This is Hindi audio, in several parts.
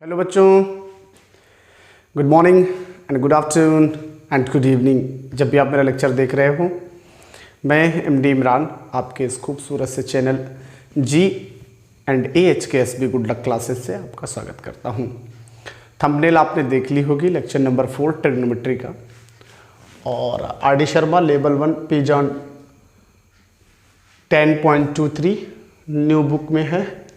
हेलो बच्चों, good morning and good afternoon and good evening. जब भी आप मेरा लेक्चर देख रहे हो, मैं एमडी इमरान आपके इस खूबसूरत से चैनल जी and AHKSB good luck classes से आपका स्वागत करता हूं। थंबनेल आपने देख ली होगी लेक्चर नंबर 4 ट्रिग्नोमेट्री का, और RD Sharma level 1 page on 10.23 new book में है।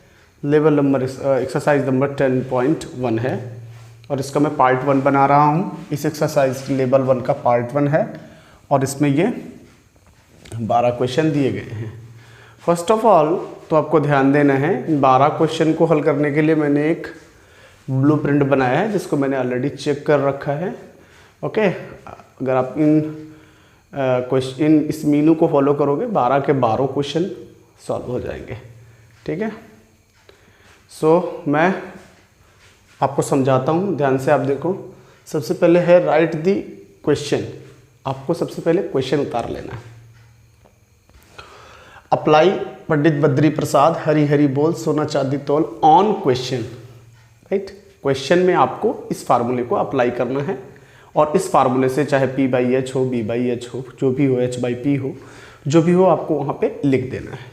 लेवल नंबर एक्सरसाइज नंबर 10.1 है और इसका मैं पार्ट 1 बना रहा हूँ। इस एक्सरसाइज लेवल 1 का पार्ट 1 है और इसमें ये 12 क्वेश्चन दिए गए हैं। फर्स्ट ऑफ ऑल तो आपको ध्यान देना है, इन 12 क्वेश्चन को हल करने के लिए मैंने एक ब्लूप्रिंट बनाया है जिसको मैंने ऑलरेडी चेक कर रखा है। ओके, अगर आप इन इस मीनू को फॉलो करोगे 12 के 12 क्वेश्चन सॉल्व हो जाएंगे। ठीक है, मैं आपको समझाता हूँ, ध्यान से आप देखो। सबसे पहले है राइट दी क्वेश्चन। आपको सबसे पहले क्वेश्चन उतार लेना है। अप्लाई पंडित बद्री प्रसाद हरी हरी बोल सोना चांदी तोल ऑन क्वेश्चन। राइट, क्वेश्चन में आपको इस फार्मूले को अप्लाई करना है और इस फार्मूले से चाहे P/H हो, B/H हो, जो भी हो, H/P हो, जो भी हो, आपको वहाँ पे लिख देना है।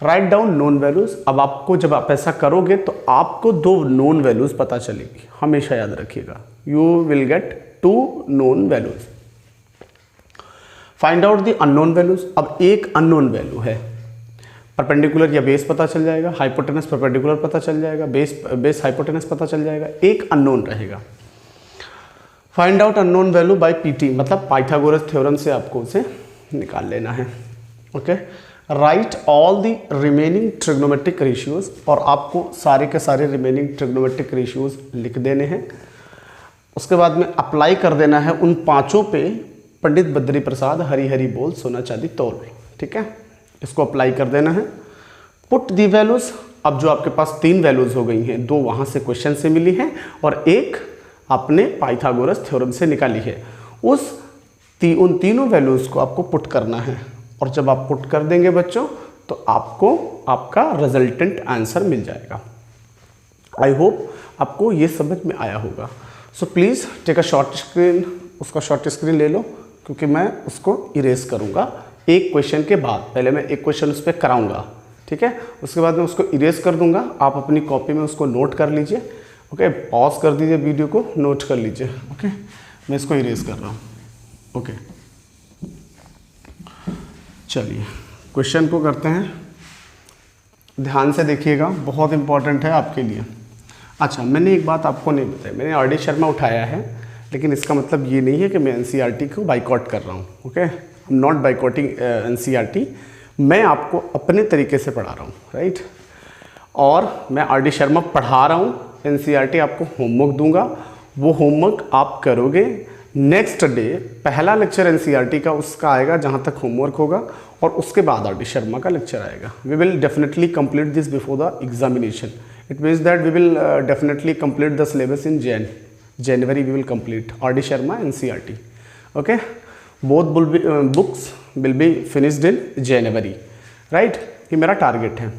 Write down known values. अब आपको जब आप ऐसा करोगे तो आपको 2 नोन वैल्यूज पता चलेगी, हमेशा याद रखिएगा। You will gate 2 known values. Find out the unknown values. अब एक अननोन वैल्यू है, परपेंडिकुलर या बेस पता चल जाएगा, हाइपोटेनस परपेंडिकुलर पता चल जाएगा, बेस हाइपोटेनस पता चल जाएगा, एक अननोन रहेगा। Find out unknown value bye PT, मतलब पाइथागोरस थ्योरम से आपको उसे निकाल लेना है। Okay, right all the remaining trigonometric ratios, और आपको सारे के सारे रिमेनिंग ट्रिग्नोमेट्रिक रेशियोज लिख देने हैं। उसके बाद में अप्लाई कर देना है उन 5 पे पंडित बद्री प्रसाद हरी हरी बोल सोना चांदी तोल। ठीक है, इसको अप्लाई कर देना है। Put the values. अब जो आपके पास 3 वैल्यूज हो गई हैं, 2 वहाँ से क्वेश्चन से मिली हैं और एक आपने पाइथागोरस थ्योरम से निकाली है, उन तीनों वैल्यूज को आपको पुट करना है। और जब आप पुट कर देंगे बच्चों तो आपको आपका रिजल्टेंट आंसर मिल जाएगा। आई होप आपको ये समझ में आया होगा। So please take a short screen. उसका शॉर्ट स्क्रीन ले लो क्योंकि मैं उसको इरेज करूँगा एक क्वेश्चन के बाद। पहले मैं एक क्वेश्चन उस पर कराऊँगा, ठीक है, उसके बाद मैं उसको इरेज कर दूँगा। आप अपनी कॉपी में उसको नोट कर लीजिए। ओके, पॉज कर दीजिए वीडियो को, नोट कर लीजिए। ओके, मैं इसको इरेज कर रहा हूँ। ओके, चलिए क्वेश्चन को करते हैं। ध्यान से देखिएगा, बहुत इंपॉर्टेंट है आपके लिए। अच्छा, मैंने एक बात आपको नहीं बताई, मैंने RD शर्मा उठाया है, लेकिन इसका मतलब ये नहीं है कि मैं NCERT को बाइकआउट कर रहा हूँ। Okay, I am not boycotting NCERT। मैं आपको अपने तरीके से पढ़ा रहा हूँ, राइट। और मैं RD शर्मा पढ़ा रहा हूँ, NCERT आपको होमवर्क दूंगा, वो होमवर्क आप करोगे। नेक्स्ट डे पहला लेक्चर NCERT का उसका आएगा जहाँ तक होमवर्क होगा, और उसके बाद RD शर्मा का लेक्चर आएगा। We will definitely complete this before the examination. It means that we will definitely complete the syllabus in January। We will complete RD Sharma NCERT। Okay, both books will be finished in January, right. ये मेरा टारगेट है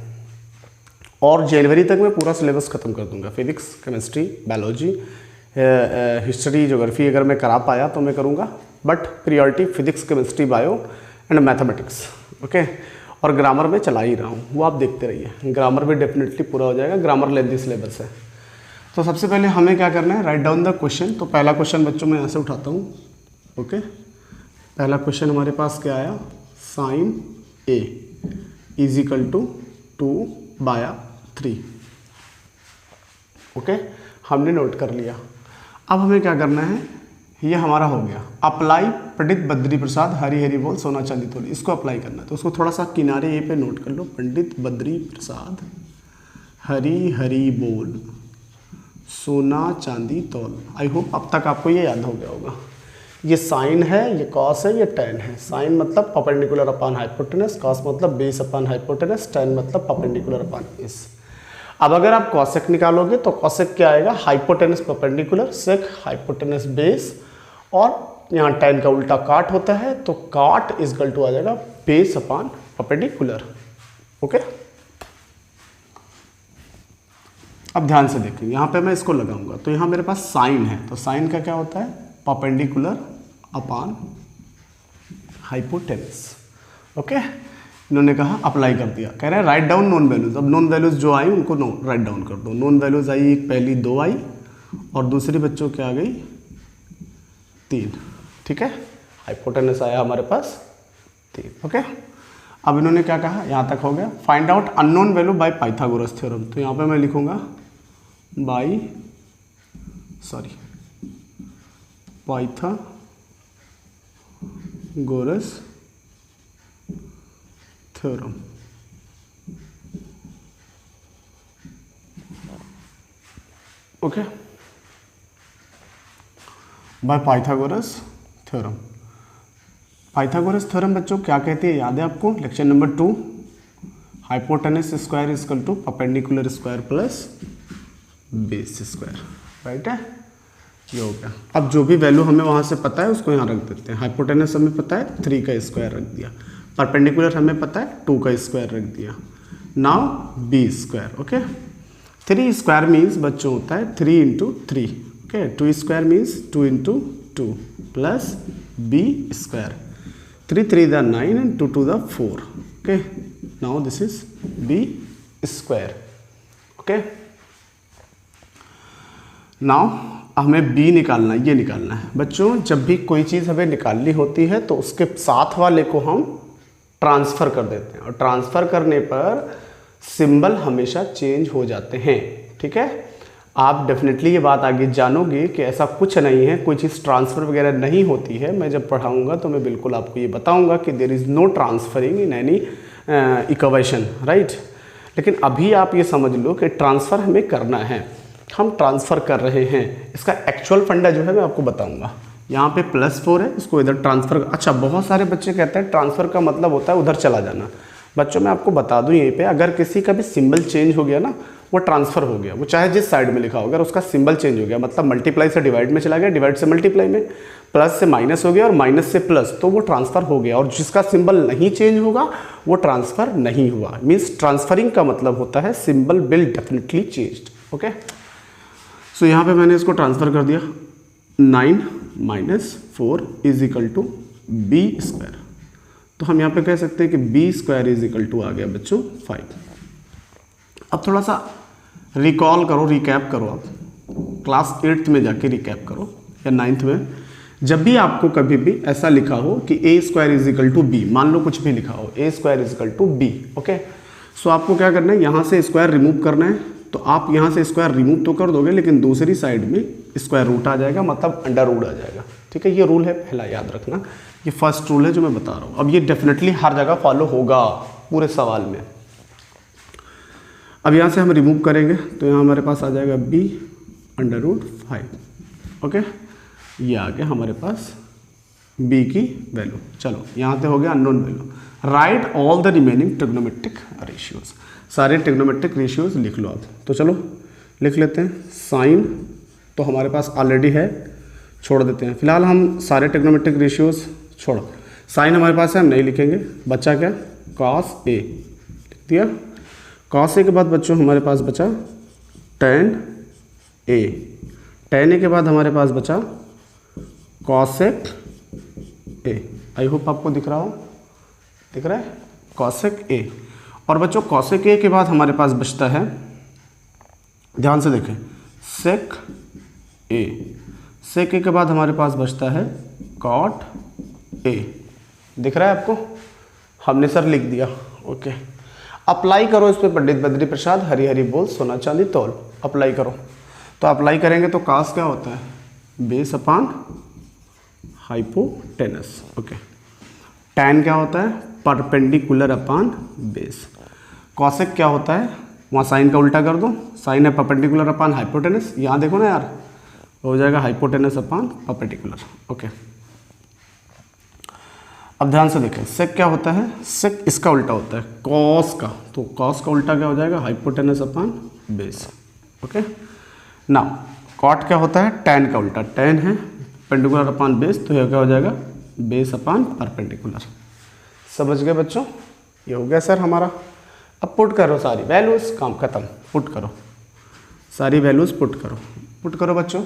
और जनवरी तक मैं पूरा सिलेबस खत्म कर दूंगा। Physics, chemistry, biology, history, geography अगर मैं करा पाया तो मैं करूँगा, but priority physics, chemistry, bio and mathematics. Okay, और ग्रामर में चला ही रहा हूँ, वो आप देखते रहिए। ग्रामर भी डेफिनेटली पूरा हो जाएगा, ग्रामर लेंथी सिलेबस है। तो सबसे पहले हमें क्या करना है, राइट डाउन द क्वेश्चन। तो पहला क्वेश्चन बच्चों मैं यहाँ से उठाता हूँ। ओके, पहला क्वेश्चन हमारे पास क्या आया, sin A = 2/3। ओके, हमने नोट कर लिया। अब हमें क्या करना है, ये हमारा हो गया। अप्लाई पंडित बद्री प्रसाद हरी हरी बोल सोना चांदी तोल, इसको अप्लाई करना है। तो उसको थोड़ा सा किनारे ये पे नोट कर लो, पंडित बद्री प्रसाद हरी हरी बोल सोना चांदी तोल। आई होप अब तक आपको ये याद हो गया होगा। ये साइन है, ये कॉस है, ये टेन है। साइन मतलब परपेंडिकुलर अपॉन हाइपोटेनस, कॉस मतलब बेस अपॉन हाइपोटेनस, टेन मतलब परपेंडिकुलर अपॉन बेस। अब अगर आप कॉसेक निकालोगे तो कॉसेक क्या आएगा, हाइपोटेनस परपेंडिकुलर, सेक हाइपोटेनस बेस, और यहाँ टेन का उल्टा काट होता है तो काट = आ जाएगा बेस अपॉन परपेंडिकुलर। ओके, अब ध्यान से देखिए, यहाँ पे मैं इसको लगाऊंगा तो यहाँ मेरे पास साइन है, तो साइन का क्या होता है, परपेंडिकुलर अपॉन हाइपोटेनस। ओके, इन्होंने कहा अप्लाई कर दिया, कह रहे हैं राइट डाउन नोन वैल्यूज। अब नोन वैल्यूज जो आई उनको राइट डाउन कर दो। नोन वैल्यूज आई, एक पहली 2 आई और दूसरी बच्चों क्या आ गई 3। ठीक है, हाइपोटेनस आया हमारे पास 3। ओके, अब इन्होंने क्या कहा, यहाँ तक हो गया। Find out unknown value by Pythagoras theorem, तो यहाँ पे मैं लिखूंगा Pythagoras theorem. Okay, by Pythagoras theorem. Pythagoras theorem बच्चों क्या कहती है, याद है आपको, lecture number 2, hypotenuse square equal to perpendicular square plus base square. Right है, ये हो गया। अब जो भी वैल्यू हमें वहाँ से पता है उसको यहाँ रख देते हैं। हाइपोटेनस हमें पता है 3 का स्क्वायर रख दिया, परपेंडिकुलर हमें पता है 2 का स्क्वायर रख दिया। Now B square. Okay, 3 square means बच्चों होता है 3 into 3। Okay, 2 square means 2 into 2 plus B square. 3 3 the 9 and 2 2 the 4. Okay, now this is b square. Okay, now हमें b निकालना है, ये निकालना है बच्चों। जब भी कोई चीज़ हमें निकालनी होती है तो उसके साथ वाले को हम ट्रांसफ़र कर देते हैं, और ट्रांसफ़र करने पर सिंबल हमेशा चेंज हो जाते हैं। ठीक है, आप डेफिनेटली ये बात आगे जानोगे कि ऐसा कुछ नहीं है, कोई चीज़ ट्रांसफ़र वगैरह नहीं होती है। मैं जब पढ़ाऊंगा तो मैं बिल्कुल आपको ये बताऊंगा कि there is no transferring in any equation, right. लेकिन अभी आप ये समझ लो कि ट्रांसफ़र हमें करना है, हम ट्रांसफ़र कर रहे हैं। इसका एक्चुअल फंडा जो है मैं आपको बताऊँगा। यहाँ पे +4 है, इसको इधर ट्रांसफ़र। अच्छा, बहुत सारे बच्चे कहते हैं ट्रांसफ़र का मतलब होता है उधर चला जाना। बच्चों मैं आपको बता दूं यहीं पे, अगर किसी का भी सिंबल चेंज हो गया ना, वो ट्रांसफ़र हो गया, वो चाहे जिस साइड में लिखा हो, अगर उसका सिंबल चेंज हो गया मतलब मल्टीप्लाई से डिवाइड में चला गया, डिवाइड से मल्टीप्लाई में, प्लस से माइनस हो गया और माइनस से प्लस, तो वो ट्रांसफ़र हो गया। और जिसका सिंबल नहीं चेंज होगा वो ट्रांसफ़र नहीं हुआ। मीन्स ट्रांसफरिंग का मतलब होता है symbol will definitely changed. Okay, so यहाँ पे मैंने इसको ट्रांसफ़र कर दिया। 9 - 4 = बी स्क्वायर। तो हम यहाँ पे कह सकते हैं कि बी स्क्वायर = आ गया बच्चों 5। अब थोड़ा सा रिकॉल करो, रिकैप करो, आप क्लास 8th में जाके रिकैप करो या 9th में। जब भी आपको कभी भी ऐसा लिखा हो कि a² = b, मान लो कुछ भी लिखा हो a² = b। ओके, सो आपको क्या करना है, यहाँ से स्क्वायर रिमूव करना है। तो आप यहाँ से स्क्वायर रिमूव तो कर दोगे, लेकिन दूसरी साइड में स्क्वायर रूट आ जाएगा, मतलब अंडर रूट आ जाएगा। ठीक है, ये रूल है पहला, याद रखना। ये फर्स्ट रूल है जो मैं बता रहा हूँ। अब ये डेफिनेटली हर जगह फॉलो होगा पूरे सवाल में। अब यहाँ से हम रिमूव करेंगे तो यहाँ हमारे पास आ जाएगा b√5। ओके, ये आ गया हमारे पास b की वैल्यू। चलो, यहाँ पे हो गया unknown value. Right all the remaining trigonometric ratios. सारे ट्रिग्नोमेट्रिक रेशियोज लिख लो आप। तो चलो लिख लेते हैं। साइन तो हमारे पास ऑलरेडी है, छोड़ देते हैं। फिलहाल हम सारे ट्रिग्नोमेट्रिक रेशियोज छोड़, साइन हमारे पास है, हम नहीं लिखेंगे। बचा क्या, cos a लिख दिया। cos a के बाद बच्चों हमारे पास बचा tan a। tan a के बाद हमारे पास बचा cosec a। आई होप आपको दिख रहा हो, दिख रहा है, cosec a। और बच्चों cosec a के बाद हमारे पास बचता है, ध्यान से देखें, sec a। sec a के बाद हमारे पास बचता है cot a। दिख रहा है आपको, हमने सर लिख दिया। ओके, अप्लाई करो इस पे पंडित बद्री प्रसाद, हरी हरी बोल, सोना चांदी तोल। अप्लाई करो, तो अप्लाई करेंगे तो कास क्या होता है, base upon hypotenuse. Okay, tan क्या होता है, परपेंडिकुलर अपॉन बेस। कॉसेक क्या होता है, वहाँ साइन का उल्टा कर दो, साइन है परपेंडिकुलर अपॉन हाइपोटेनस। यहाँ देखो ना यार, हो जाएगा हाइपोटेनस अपॉन परपेंडिकुलर। ओके, अब ध्यान से देखें, सेक क्या होता है, सेक इसका उल्टा होता है कॉस का, तो कॉस का उल्टा क्या हो जाएगा, hypotenuse upon base. Okay, now cot क्या होता है, टैन का उल्टा, टैन है परपेंडिकुलर अपॉन बेस, तो यह क्या हो जाएगा, बेस अपॉन परपेंडिकुलर। समझ गए बच्चों, ये हो गया सर हमारा। अब पुट करो सारी वैल्यूज, काम खत्म, पुट करो सारी वैल्यूज़ पुट करो बच्चों।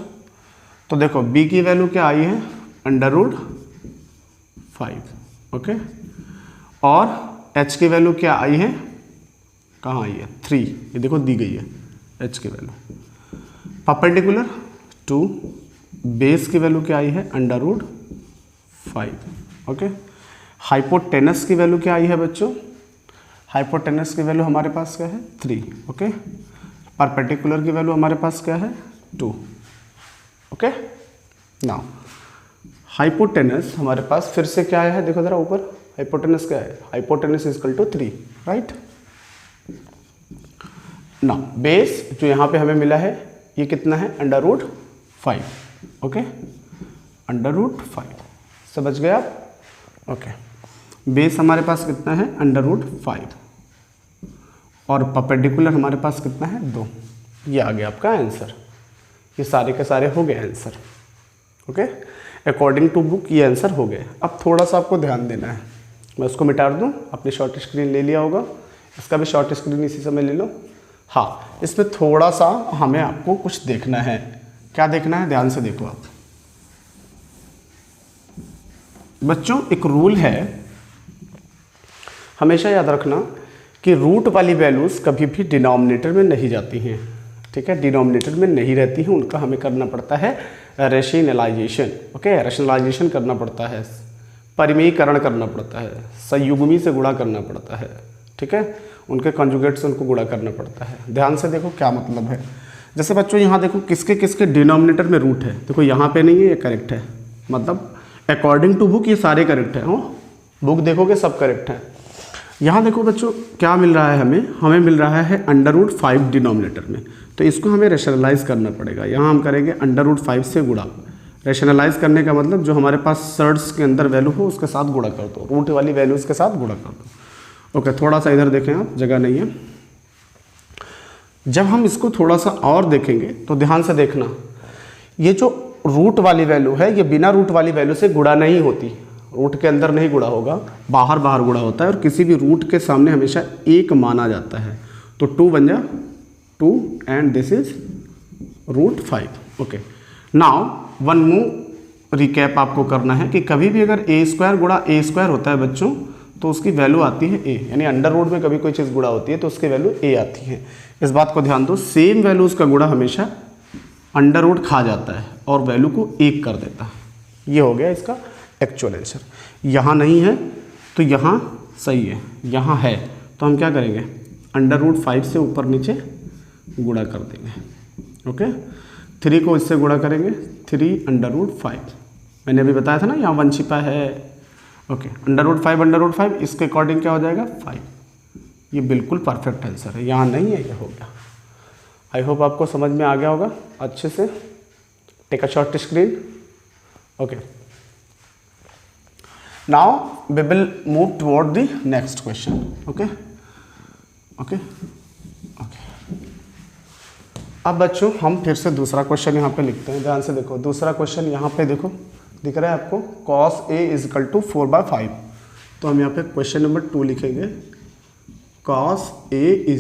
तो देखो b की वैल्यू क्या आई है, √5, ओके। और h की वैल्यू क्या आई है, कहाँ आई है, 3, ये देखो दी गई है h की वैल्यू। परपेंडिकुलर टू बेस की वैल्यू क्या आई है, √5, ओके। हाइपोटेनस की वैल्यू क्या आई है बच्चों, हाइपोटेनस की वैल्यू हमारे पास क्या है, 3, ओके। परपेंडिकुलर की वैल्यू हमारे पास क्या है, 2, ओके। नाउ हाइपोटेनस हमारे पास फिर से क्या आया है, देखो जरा ऊपर, हाइपोटेनस क्या है, hypotenuse equal to 3, right. Now base जो यहाँ पे हमें मिला है ये कितना है, √5, ओके, √5, समझ गए आप, ओके। बेस हमारे पास कितना है, √5, और परपेंडिकुलर हमारे पास कितना है, 2। ये आ गया आपका आंसर, ये सारे के सारे हो गए answer, okay. According to book ये आंसर हो गए। अब थोड़ा सा आपको ध्यान देना है, मैं उसको मिटा दूँ, आपने शॉर्ट स्क्रीन ले लिया होगा, इसका भी शॉर्ट स्क्रीन इसी समय ले लो। हाँ, इसमें थोड़ा सा हमें आपको कुछ देखना है। क्या देखना है, ध्यान से देखो आप बच्चों। एक रूल है, हमेशा याद रखना कि रूट वाली वैल्यूज़ कभी भी डिनोमिनेटर में नहीं जाती हैं, ठीक है, डिनोमिनेटर में नहीं रहती हैं, उनका हमें करना पड़ता है रेशनलाइजेशन, ओके, रेशनलाइजेशन करना पड़ता है, परिमेयीकरण करना पड़ता है, संयुग्मी से गुणा करना पड़ता है, ठीक है, उनके कंजुगेट से उनको गुणा करना पड़ता है। ध्यान से देखो क्या मतलब है। जैसे बच्चों यहाँ देखो किसके किसके डिनोमिनेटर में रूट है, देखो यहाँ पे नहीं है, ये करेक्ट है, मतलब अकॉर्डिंग टू बुक ये सारे करेक्ट है, हो बुक देखोगे सब करेक्ट है। यहाँ देखो बच्चों क्या मिल रहा है, हमें मिल रहा है √5 डिनोमिनेटर में, तो इसको हमें रेशनलाइज करना पड़ेगा। यहाँ हम करेंगे √5 से गुणा, रेशनलाइज करने का मतलब जो हमारे पास सर्ड्स के अंदर वैल्यू हो उसके साथ गुणा कर दो, रूट वाली वैल्यूज़ के साथ गुणा कर दो, ओके। थोड़ा सा इधर देखें आप, जगह नहीं है। जब हम इसको थोड़ा सा और देखेंगे तो ध्यान से देखना, ये जो रूट वाली वैल्यू है ये बिना रूट वाली वैल्यू से गुणा नहीं होती, रूट के अंदर नहीं गुणा होगा, बाहर बाहर गुणा होता है, और किसी भी रूट के सामने हमेशा 1 माना जाता है। तो 2 बन जा 2 and this is √5, okay. Now one more recap आपको करना है कि कभी भी अगर a² गुणा a² होता है बच्चों तो उसकी वैल्यू आती है a, यानी अंडर रूट में कभी कोई चीज़ गुणा होती है तो उसकी वैल्यू a आती है। इस बात को ध्यान दो, सेम वैल्यूज़ का गुणा हमेशा अंडर रूट खा जाता है और वैल्यू को 1 कर देता है। ये हो गया इसका एक्चुअल आंसर। यहाँ नहीं है तो यहाँ सही है, यहाँ है तो हम क्या करेंगे, √5 से ऊपर नीचे गुणा कर देंगे, ओके। 3 को इससे गुणा करेंगे, 3 √5, मैंने अभी बताया था ना यहाँ 1 छिपा है, ओके। √5 इसके अकॉर्डिंग क्या हो जाएगा, 5। ये बिल्कुल परफेक्ट आंसर है, यहाँ नहीं है, ये हो गया। आई होप आपको समझ में आ गया होगा अच्छे से। Take a short screen, okay. Now we will move toward the next question, okay okay okay. अब बच्चों हम फिर से दूसरा क्वेश्चन यहाँ पे लिखते हैं, ध्यान से देखो। दूसरा क्वेश्चन यहाँ पे देखो दिख रहा है आपको, cos A = 4/5। तो हम यहाँ पे क्वेश्चन नंबर 2 लिखेंगे, cos A =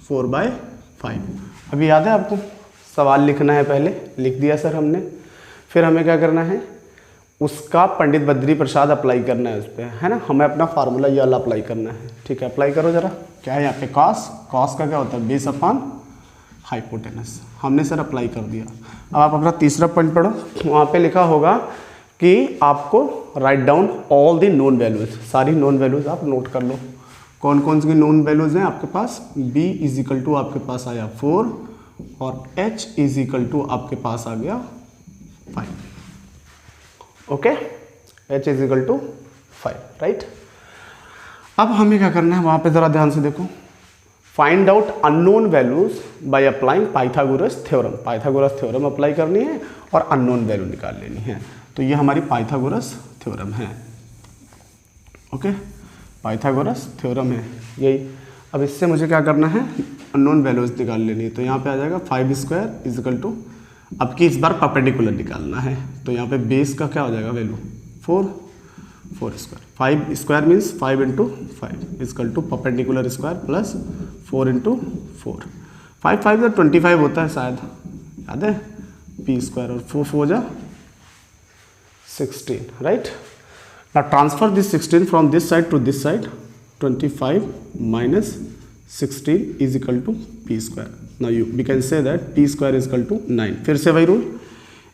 4/5। अभी याद है आपको, सवाल लिखना है, पहले लिख दिया सर हमने, फिर हमें क्या करना है, उसका पंडित बद्री प्रसाद अप्लाई करना है उस पर, है ना, हमें अपना फार्मूला ये वाला अप्लाई करना है, ठीक है। अप्लाई करो जरा, क्या है यहाँ पे, cos का क्या होता है, बेस अपॉन हाइपोटेनस, हमने सर अप्लाई कर दिया। अब आप अपना तीसरा पॉइंट पढ़ो, वहाँ पे लिखा होगा कि आपको write down all the known values, सारी नोन वैल्यूज़ आप नोट कर लो। कौन कौन सी नोन वैल्यूज़ हैं आपके पास, b = आपके पास आया 4 और h = आपके पास आ गया 5, ओके, h = 5, राइट। अब हमें क्या करना है, वहाँ पे ज़रा ध्यान से देखो, find out unknown values by applying Pythagoras theorem. Pythagoras theorem apply करनी है और अननोन वैल्यू निकाल लेनी है। तो ये हमारी पाइथागोरस थ्योरम है, ओके, पाइथागोरस थ्योरम है यही। अब इससे मुझे क्या करना है, अननोन वैल्यूज निकाल लेनी है। तो यहाँ पे आ जाएगा 5² = अब की इस बार परपेंडिकुलर निकालना है, तो यहाँ पे बेस का क्या हो जाएगा value 4 4², 5² means 5 × 5 = perpendicular square plus 4 × 4। 5 5 जा 25 होता है शायद, याद है, पी स्क्वायर और 4 4 जा 16, right. Now transfer this 16 from this side to this side, 25 minus 16 is equal to P square. Now we can say that P square is equal to 9। फिर से वही रूल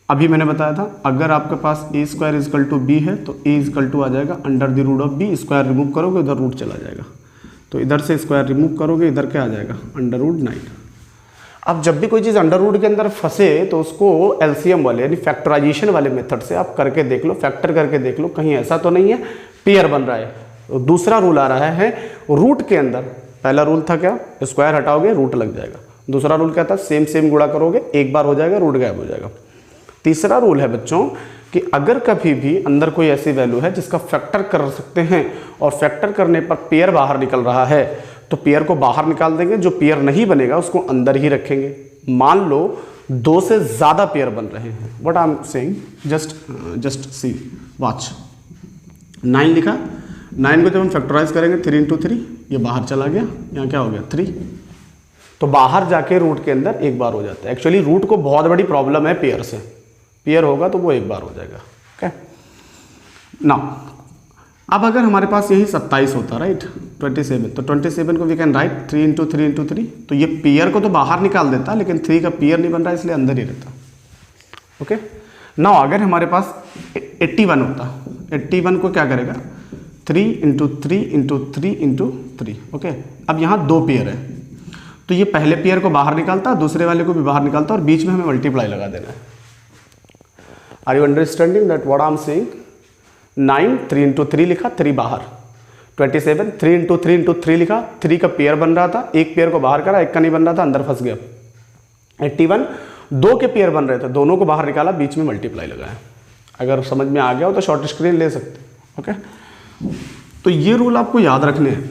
अभी मैंने बताया था, अगर आपके पास a square is equal to b है तो ए इज इक्वल टू आ जाएगा under the root of b, square remove करोगे इधर रूट चला जाएगा, तो इधर से स्क्वायर रिमूव करोगे इधर क्या आ जाएगा अंडर रूट 9। अब जब भी कोई चीज़ अंडर रूट के अंदर फंसे तो उसको एलसीएम वाले यानी फैक्टराइजेशन वाले मेथड से आप करके देख लो, फैक्टर करके देख लो, कहीं ऐसा तो नहीं है पेयर बन रहा है। तो दूसरा रूल आ रहा है रूट के अंदर, पहला रूल था क्या, स्क्वायर हटाओगे रूट लग जाएगा, दूसरा रूल क्या था, सेम सेम गुणा करोगे एक बार हो जाएगा रूट गायब हो जाएगा। तीसरा रूल है बच्चों कि अगर कभी भी अंदर कोई ऐसी वैल्यू है जिसका फैक्टर कर सकते हैं और फैक्टर करने पर पेयर बाहर निकल रहा है तो पेयर को बाहर निकाल देंगे, जो पेयर नहीं बनेगा उसको अंदर ही रखेंगे। मान लो 2 से ज़्यादा पेयर बन रहे हैं, what I am saying, just see watch, 9 लिखा, 9 को जब हम फैक्टराइज करेंगे 3 इंटू 3, ये बाहर चला गया, यहाँ क्या हो गया 3, तो बाहर जाके रूट के अंदर एक बार हो जाता है। एक्चुअली रूट को बहुत बड़ी प्रॉब्लम है पेयर से, पेयर होगा तो वो एक बार हो जाएगा। ओके ना, अब अगर हमारे पास यही 27 होता, राइट, 27, तो 27 को we can write 3 into 3 into 3, तो ये पेयर को तो बाहर निकाल देता लेकिन 3 का पेयर नहीं बन रहा इसलिए अंदर ही रहता। ओके ना, अगर हमारे पास 81 होता, 81 को क्या करेगा 3 इंटू 3 इंटू 3 इंटू 3। ओके, अब यहाँ 2 पेयर है तो ये पहले पेयर को बाहर निकालता, दूसरे वाले को भी बाहर निकालता और बीच में हमें मल्टीप्लाई लगा देना है। Are you understanding that what I am saying. 9 3 into 3 लिखा, 3 बाहर, 27 3 इंटू 3 इंटू 3 लिखा, 3 का पेयर बन रहा था, एक पेयर को बाहर करा, एक का नहीं बन रहा था अंदर फंस गया। 81 2 के पेयर बन रहे थे, दोनों को बाहर निकाला, बीच में मल्टीप्लाई लगाया। अगर समझ में आ गया हो तो शॉर्ट स्क्रीन ले सकते। ओके, तो ये रूल आपको याद रखने हैं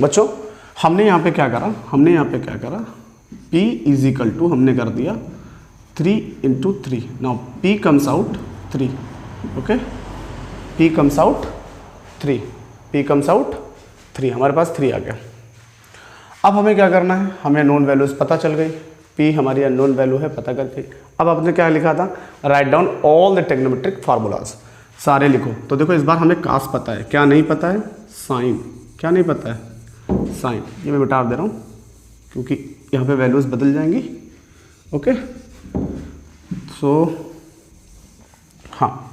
बच्चों। हमने यहाँ पे क्या करा, P इज इक्वल टू हमने कर दिया 3 into 3। Now P comes out 3। Okay, P comes out 3, हमारे पास 3 आ गया। अब हमें क्या करना है, हमें नोन वैल्यूज पता चल गई, P हमारी अननोन वैल्यू है पता करके। अब आपने क्या लिखा था, write down all the trigonometric formulas, सारे लिखो। तो देखो इस बार हमें कास पता है, क्या नहीं पता है, साइन, क्या नहीं पता है, साइन, ये मैं मिटा दे रहा हूँ क्योंकि यहाँ पे वैल्यूज बदल जाएंगी। ओके, सो हाँ,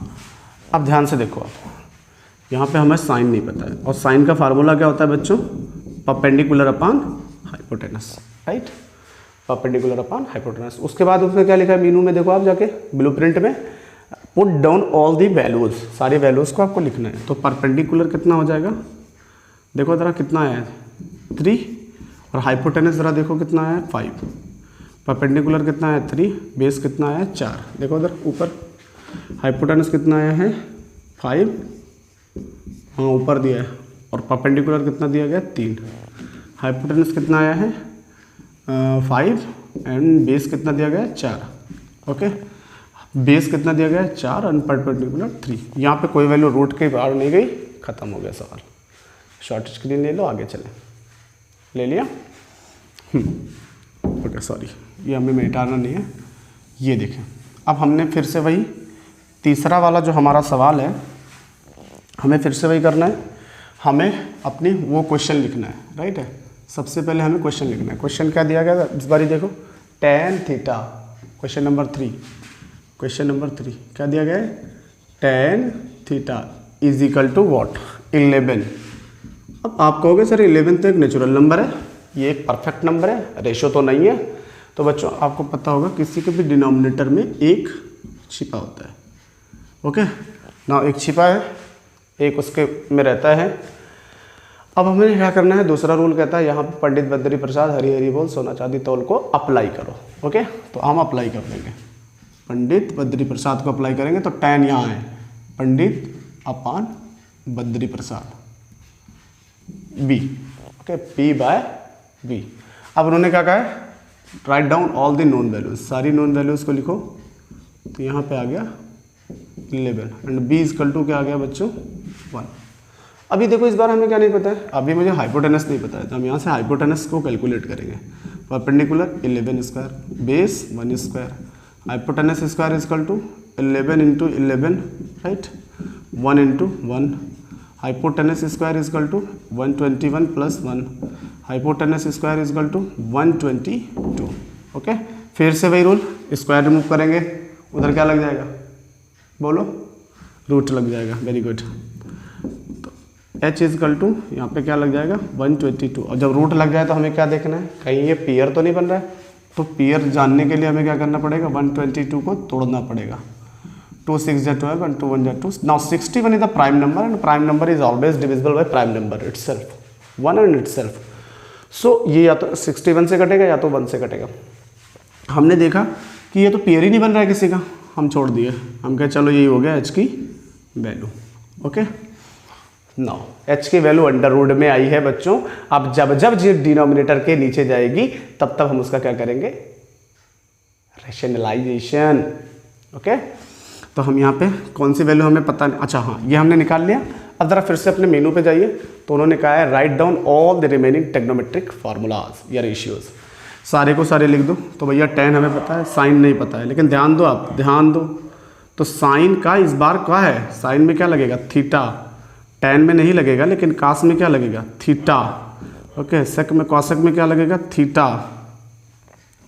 अब ध्यान से देखो, आप यहाँ पे हमें साइन नहीं पता है और साइन का फार्मूला क्या होता है बच्चों, perpendicular upon hypotenuse, right, perpendicular upon hypotenuse. उसके बाद उसमें क्या लिखा है मीनू में, देखो आप जाके ब्लूप्रिंट में, put down all the values, सारी वैल्यूज को आपको लिखना है। तो परपेंडिकुलर कितना हो जाएगा, देखो ज़रा कितना है 3, और हाइपोटेनस ज़रा देखो कितना है 5, परपेंडिकुलर कितना है 3, बेस कितना है 4, देखो उधर ऊपर हाइपोटेनस कितना आया है 5, हाँ ऊपर दिया है, और परपेंडिकुलर कितना दिया गया 3, हाइपोटेनस कितना आया है 5 एंड बेस कितना दिया गया है 4। ओके, बेस कितना दिया गया है 4 एंड परपेंडिकुलर 3। यहाँ पे कोई वैल्यू रूट के बाहर नहीं गई, खत्म हो गया सवाल। शॉर्ट स्क्रीन ले लो, आगे चले, ले लिया। ओके सॉरी, ये हमें मिटाना नहीं है। ये देखें, अब हमने फिर से वही तीसरा वाला जो हमारा सवाल है, हमें फिर से वही करना है, हमें अपनी वो क्वेश्चन लिखना है, राइट है। सबसे पहले हमें क्वेश्चन लिखना है। क्वेश्चन क्या दिया गया इस बारी देखो, tan थीटा, क्वेश्चन नंबर 3 क्या दिया गया है, tan theta is equal to what 11। अब आप कहोगे सर 11 तो एक नेचुरल नंबर है, ये एक परफेक्ट नंबर है, रेशो तो नहीं है। तो बच्चों आपको पता होगा किसी के भी डिनोमिनेटर में एक छिपा होता है। ओके ना, एक छिपा है, एक उसके में रहता है। अब हमें क्या करना है, दूसरा रूल कहता है यहाँ पे पंडित बद्री प्रसाद हरी हरी बोल सोना चांदी तौल को अप्लाई करो। ओके, तो हम अप्लाई कर देंगे, पंडित बद्री प्रसाद को अप्लाई करेंगे तो tan यहाँ है पंडित अपान Badri Prasad b। Okay, P/B। अब उन्होंने क्या कहा है, write down all the known values, सारी नोन वैल्यूज को लिखो। तो यहाँ पे आ गया 11 एंड b इक्वल टू क्या आ गया बच्चों 1। अभी देखो इस बार हमें क्या नहीं पता है, अभी मुझे हाइपोटेनस नहीं पता है, तो हम यहाँ से हाइपोटेनस को कैलकुलेट करेंगे। Perpendicular 11 square, base 1 square, hypotenuse square is equal to 11 into 11, right, 1 into 1, hypotenuse square is equal to 121 plus 1, hypotenuse square is equal to 122। Okay, फिर से वही रूल, स्क्वायर रिमूव करेंगे, उधर क्या लग जाएगा, बोलो, रूट लग जाएगा। Very good. तो h इजकल टू यहाँ पे क्या लग जाएगा 122, और जब रूट लग जाए तो हमें क्या देखना है, कहीं ये पेयर तो नहीं बन रहा है। तो पेयर जानने के लिए हमें क्या करना पड़ेगा, 122 को तोड़ना पड़ेगा। 2 6 जा 12 and 2 1 जा 2। Now 61 is the prime number and prime number is always divisible by prime number itself, 1 and itself. So ये या तो 61 से कटेगा या तो 1 से कटेगा। हमने देखा कि ये तो पेयर ही नहीं बन रहा है किसी का, हम छोड़ दिए, हम कहे चलो यही हो गया h की वैल्यू। ओके, नाउ h की वैल्यू अंडर रूट में आई है बच्चों। अब जब जब जी डिनोमिनेटर के नीचे जाएगी तब तब हम उसका क्या करेंगे, रैशनलाइजेशन। ओके, तो हम यहाँ पे कौन सी वैल्यू हमें पता नहीं, अच्छा हाँ ये हमने निकाल लिया। अब जरा फिर से अपने मेनू पे जाइए, तो उन्होंने कहा है write down all the remaining trigonometric formulas या रेशियोज, सारे को सारे लिख दो। तो भैया tan हमें पता है, साइन नहीं पता है, लेकिन ध्यान दो, आप ध्यान दो, तो साइन का इस बार क्या है, साइन में क्या लगेगा थीटा, tan में नहीं लगेगा, लेकिन कास में क्या लगेगा थीटा। ओके, सेक में कॉसेक में क्या लगेगा थीटा।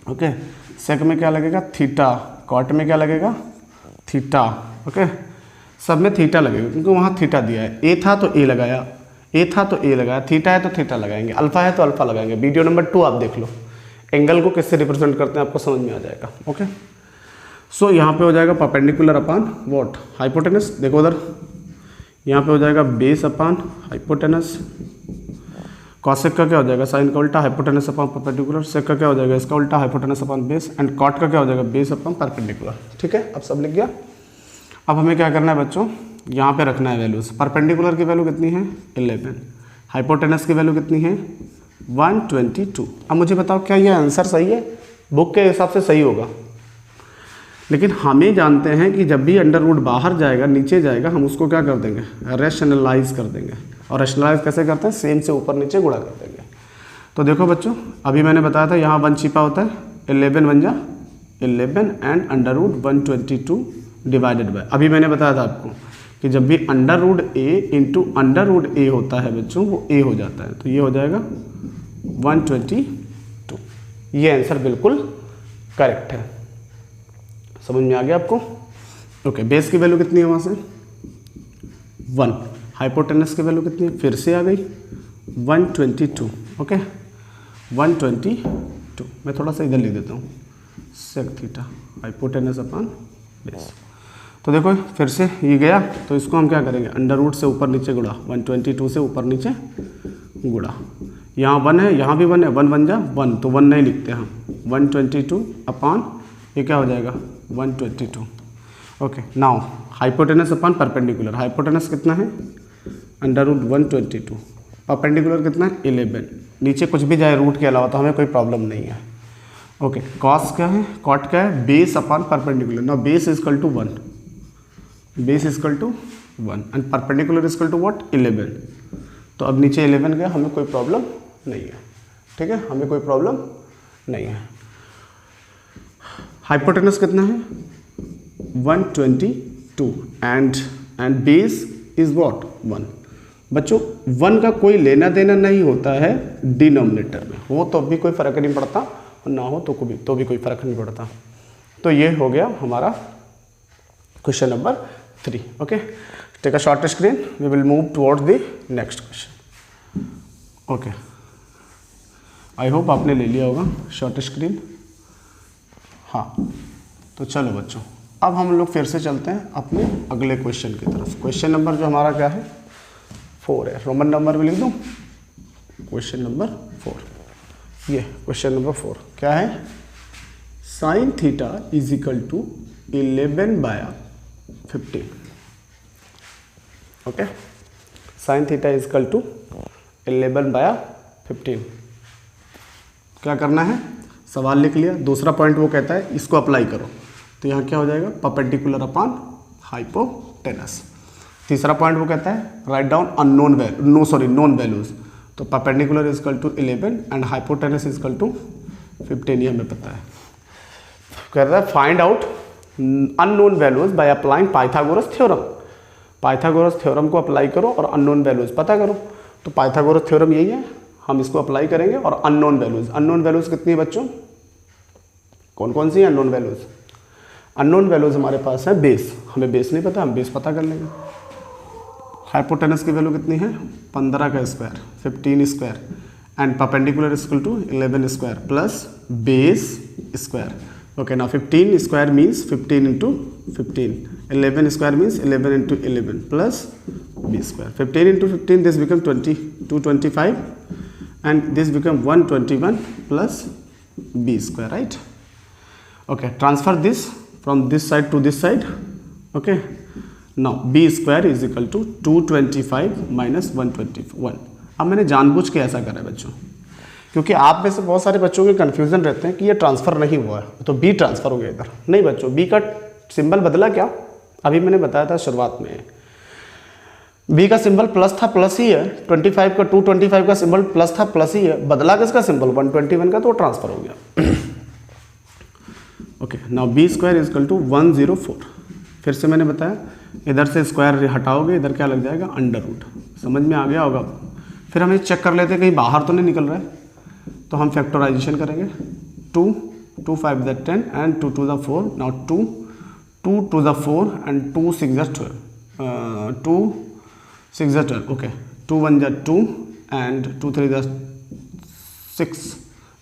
ओके, सेक में क्या लगेगा थीटा, कॉट में क्या लगेगा थीटा। ओके, सब में थीटा लगेगा क्योंकि वहाँ थीटा दिया है। ए था तो ए लगाया, ए था तो ए लगाया, थीटा है तो थीटा लगाएंगे, अल्फा है तो अल्फा लगाएंगे। वीडियो नंबर 2 आप देख लो, एंगल को किससे रिप्रेजेंट करते हैं आपको समझ में आ जाएगा। ओके, सो यहाँ पे हो जाएगा परपेंडिकुलर अपॉन व्हाट, हाइपोटेनस। देखो उधर, यहाँ पे हो जाएगा बेस अपॉन हाइपोटेनस। कॉसेक का क्या हो जाएगा, साइन का उल्टा, हाइपोटेनस अपॉन परपेंडिकुलर। सेक का क्या हो जाएगा, इसका उल्टा, hypotenuse upon base. And cot का क्या हो जाएगा, बेस अपॉन परपेंडिकुलर। ठीक है, अब सब लिख गया। अब हमें क्या करना है बच्चों, यहाँ पे रखना है वैल्यूज। परपेंडिकुलर की वैल्यू कितनी है 11, हाइपोटेनस की वैल्यू कितनी है 122। अब मुझे बताओ क्या ये आंसर सही है, बुक के हिसाब से सही होगा, लेकिन हमें जानते हैं कि जब भी अंडर रूट बाहर जाएगा, नीचे जाएगा, हम उसको क्या कर देंगे, रैशनलाइज कर देंगे। और रैशनलाइज कैसे करते हैं, सेम से ऊपर नीचे गुणा कर देंगे। तो देखो बच्चों, अभी मैंने बताया था यहाँ 1 छिपा होता है, 11 बन जा 11 and under root 122 divided by, अभी मैंने बताया था आपको कि जब भी under root A into under root A होता है बच्चों, वो ए हो जाता है, तो ये हो जाएगा 122। ये आंसर बिल्कुल करेक्ट है। समझ में आ गया आपको। ओके, बेस की वैल्यू कितनी है वहाँ से 1, हाइपोटेनस की वैल्यू कितनी है, फिर से आ गई 122। ओके, 122। मैं थोड़ा सा इधर लिख देता हूँ, sec theta hypotenuse upon base. तो देखो फिर से ये गया, तो इसको हम क्या करेंगे, अंडर रूट से ऊपर नीचे गुड़ा, 122 से ऊपर नीचे गुड़ा। यहाँ 1 है, यहाँ भी 1 है, 1 बन जा 1, तो 1 नहीं लिखते हम, 122 अपॉन ये क्या हो जाएगा 122। Okay, now hypotenuse upon perpendicular, hypotenuse कितना है अंडर रूट 122, परपेंडिकुलर कितना है 11, नीचे कुछ भी जाए रूट के अलावा तो हमें कोई प्रॉब्लम नहीं है। ओके, कॉस क्या है, कॉट क्या है, base upon perpendicular. Now base is equal to 1, base is equal to 1 and perpendicular is equal to what 11। तो अब नीचे 11 गया, हमें कोई प्रॉब्लम नहीं है। ठीक है, हमें कोई प्रॉब्लम नहीं है। हाइपोटेनस कितना है 122 एंड बेस इज व्हाट 1। बच्चों 1 का कोई लेना देना नहीं होता है डिनोमिनेटर में, हो तो भी कोई फर्क नहीं पड़ता और ना हो तो भी कोई फर्क नहीं पड़ता। तो ये हो गया हमारा question number 3। Okay, take a short screen, we will move towards the next question. Okay, I hope आपने ले लिया होगा शॉर्ट स्क्रीन। हाँ, तो चलो बच्चों, अब हम लोग फिर से चलते हैं अपने अगले क्वेश्चन की तरफ। क्वेश्चन नंबर जो हमारा क्या है 4 है, रोमन नंबर में लिख दूँ, क्वेश्चन नंबर 4। ये क्वेश्चन नंबर 4 क्या है, sine theta is equal to 11/15। Okay, sine theta is equal to 11/15। क्या करना है, सवाल लिख लिया, दूसरा पॉइंट वो कहता है इसको अप्लाई करो, तो यहाँ क्या हो जाएगा परपेंडिकुलर अपॉन हाइपोटेनस। तीसरा पॉइंट वो कहता है राइट डाउन नॉन वैल्यूज, तो perpendicular is equal to 11 and hypotenuse is equal to 15 ये हमें पता है। कह रहा है find out unknown values by applying Pythagoras theorem. Pythagoras theorem को अप्लाई करो और अननोन वैल्यूज पता करो। तो पाइथागोरस थ्योरम यही है, हम इसको अप्लाई करेंगे और अननोन वैल्यूज, अननोन वैल्यूज कितनी है बच्चों, कौन कौन सी है अननोन वैल्यूज? अननोन वैल्यूज हमारे पास है बेस, हमें बेस नहीं पता, हम बेस पता कर लेंगे। हाइपोटेनस की वैल्यू कितनी है 15 का square 15 square and perpendicular equal to 11 square plus base square. Okay, now 15 square means 15 into 15, 11 square means 11 into 11 plus b square. 15 into 15 this become 225 and this become 121 plus b square, right? Okay, transfer this from this side to this side. Okay, now b square is equal to 225 minus 121. अब मैंने जानबूझ के ऐसा करा है बच्चों, क्योंकि आप में से बहुत सारे बच्चों के कन्फ्यूजन रहते हैं कि ये ट्रांसफ़र नहीं हुआ है तो b ट्रांसफ़र हो गया इधर। नहीं बच्चों, b का सिंबल बदला क्या, अभी मैंने बताया था शुरुआत में, b का सिंबल प्लस था प्लस ही है, 25 का 225 का सिंबल प्लस था प्लस ही है, बदला किसका सिंबल 121 का, तो ट्रांसफर हो गया। Okay, now b square is equal to 104। फिर से मैंने बताया इधर से स्क्वायर हटाओगे इधर क्या लग जाएगा अंडर रूट, समझ में आ गया होगा। फिर हम ये चेक कर लेते हैं कहीं बाहर तो नहीं निकल रहा है, तो हम फैक्टराइजेशन करेंगे। 2 2 5 the 10 and 2 2 the 4। Now 2 2 2 the 4 and 2 6 the 12, 2 6 is 12. Okay, 2 1 is 2 and 2 3 is 6.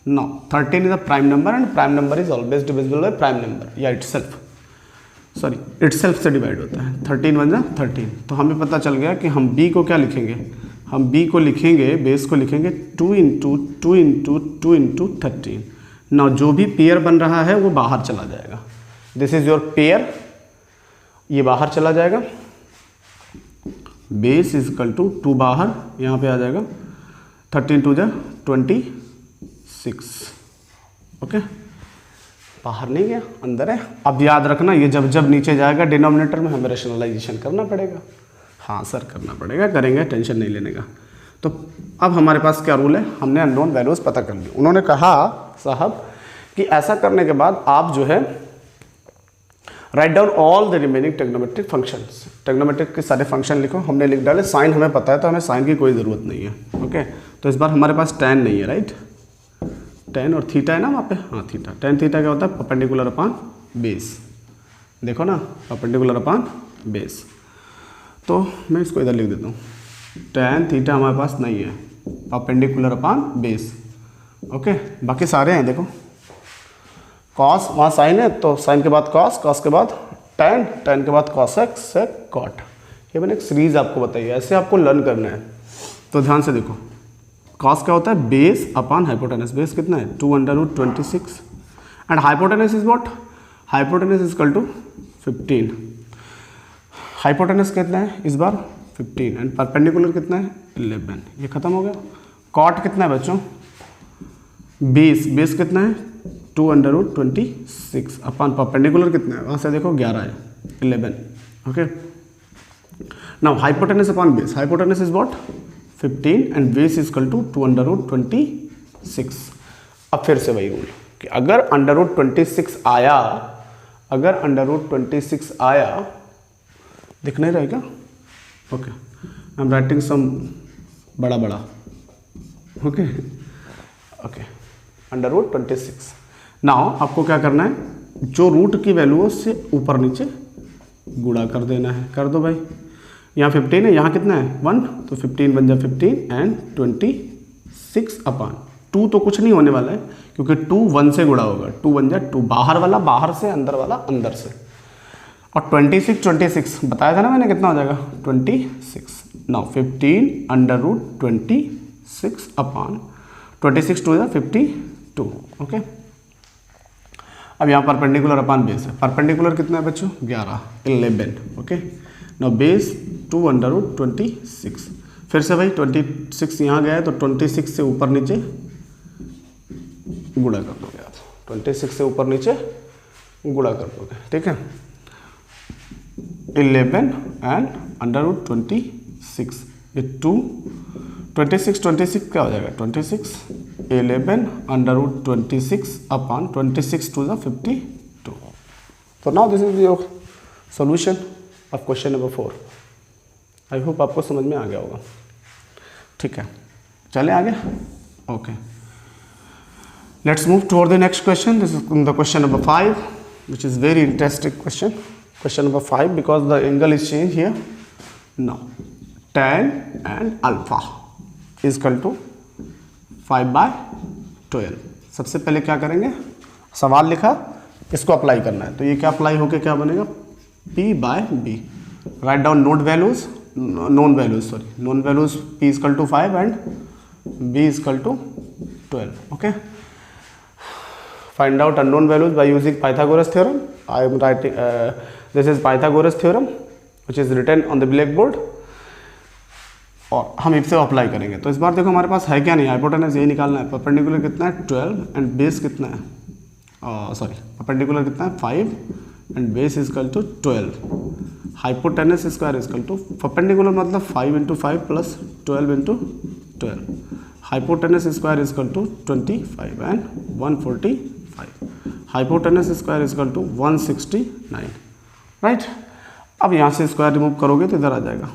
Now 13 is a prime number and prime number is always divisible by prime number या itself, sorry itself से डिवाइड होता है। 13 1 is 13। तो हमें पता चल गया कि हम b को क्या लिखेंगे, हम b को लिखेंगे, बेस को लिखेंगे 2 इंटू 2 इंटू 2 इंटू 13। ना जो भी पेयर बन रहा है वो बाहर चला जाएगा, दिस इज योर पेयर, ये बाहर चला जाएगा, बेस इज इक्वल टू 2 बाहर, यहाँ पे आ जाएगा 13 2 जा 26। ओके, बाहर नहीं गया अंदर है। अब याद रखना ये जब जब नीचे जाएगा डिनोमिनेटर में हमें रेशनलाइजेशन करना पड़ेगा। हाँ सर करना पड़ेगा, करेंगे, टेंशन नहीं लेने का। तो अब हमारे पास क्या रूल है, हमने अननोन वैल्यूज पता कर ली। उन्होंने कहा साहब कि ऐसा करने के बाद आप जो है write down all the remaining trigonometric functions, trigonometric के सारे फंक्शन लिखो। हमने लिख डाले, साइन हमें पता है तो हमें साइन की कोई ज़रूरत नहीं है। ओके, तो इस बार हमारे पास tan नहीं है, राइट, tan और थीटा है ना वहाँ पे, हाँ थीटा। tan थीटा क्या होता है, परपेंडिकुलर अपॉन बेस, देखो ना परपेंडिकुलर अपॉन बेस। तो मैं इसको इधर लिख देता हूँ, tan थीटा हमारे पास नहीं है, परपेंडिकुलर अपॉन बेस। ओके, बाकी सारे हैं, देखो कॉस वहाँ साइन है तो साइन के बाद कॉस, कॉस के बाद tan, tan के बाद कॉसेक, सेक, कॉट। ये मैंने एक सीरीज आपको बताई है, ऐसे आपको लर्न करना है। तो ध्यान से देखो, कॉस क्या होता है, बेस अपॉन हाइपोटेनस। बेस कितना है 2√26 and hypotenuse is what, hypotenuse is equal to 15। Hypotenuse कितना है इस बार 15 एंड परपेंडिकुलर कितना है 11। ये खत्म हो गया। कॉट कितना है बच्चों, बेस, बेस कितना है 2√26 अपॉन परपेंडिकुलर कितना है, वहाँ से देखो 11 है 11। Okay, now hypotenuse upon base, hypotenuse is what 15 and base is equal to 2√26। अब फिर से वही रूल कि अगर √26 आया, अगर √26 आया, दिख नहीं रहेगा। Okay, I am writing some बड़ा बड़ा। Okay okay, √26। नाउ आपको क्या करना है, जो रूट की वैल्यू है उससे ऊपर नीचे गुणा कर देना है। कर दो भाई, यहाँ 15 है, यहाँ कितना है 1, तो 15 बन जा 15 एंड 26 अपॉन 2 तो कुछ नहीं होने वाला है क्योंकि 2 1 से गुणा होगा, 2 बन जा 2, बाहर वाला बाहर से, अंदर वाला अंदर से, और 26 बताया था ना मैंने कितना हो जाएगा 26। Now 15 √26 upon 26 2 52। ओके, अब यहाँ परपेंडिकुलर अपॉन बेस है, परपेंडिकुलर कितना है बच्चों 11। Okay, now base 2√26। फिर से भाई 26 यहाँ गया है तो 26 से ऊपर नीचे गुणा कर दोगे आप, 26 से ऊपर नीचे गुणा कर दोगे, ठीक है। 11 एंड √26, ये 2 26 क्या हो जाएगा 26 11 under root 26 upon 26 to the 52। तो now this is your solution of question number 4। I hope आपको समझ में आ गया होगा। ठीक है, चले आगे। Okay, let's move toward the next question. This is the question number 5 which is very interesting question. Question number 5 because the angle is changed here. Now tan and alpha is equal to 5/12। सबसे पहले क्या करेंगे, सवाल लिखा, इसको अप्लाई करना है। तो ये क्या अप्लाई होके क्या बनेगा, P/B। Write down known values, known values P is equal to 5 and B is equal to 12। Okay, find out unknown values by using Pythagoras theorem. I am writing this is Pythagoras theorem which is written on the blackboard और हम इसे अप्लाई करेंगे। तो इस बार देखो हमारे पास है क्या नहीं, हाइपोटेनस यही निकालना है। परपेंडिकुलर कितना है 12 एंड बेस कितना है, परपेंडिकुलर कितना है 5 and base is equal to 12। Hypotenuse square is equal to, perpendicular मतलब 5 × 5 plus 12 × 12। Hypotenuse square is equal to 25 and 145। Hypotenuse square is equal to 169। Right, अब यहाँ से स्क्वायर रिमूव करोगे तो इधर आ जाएगा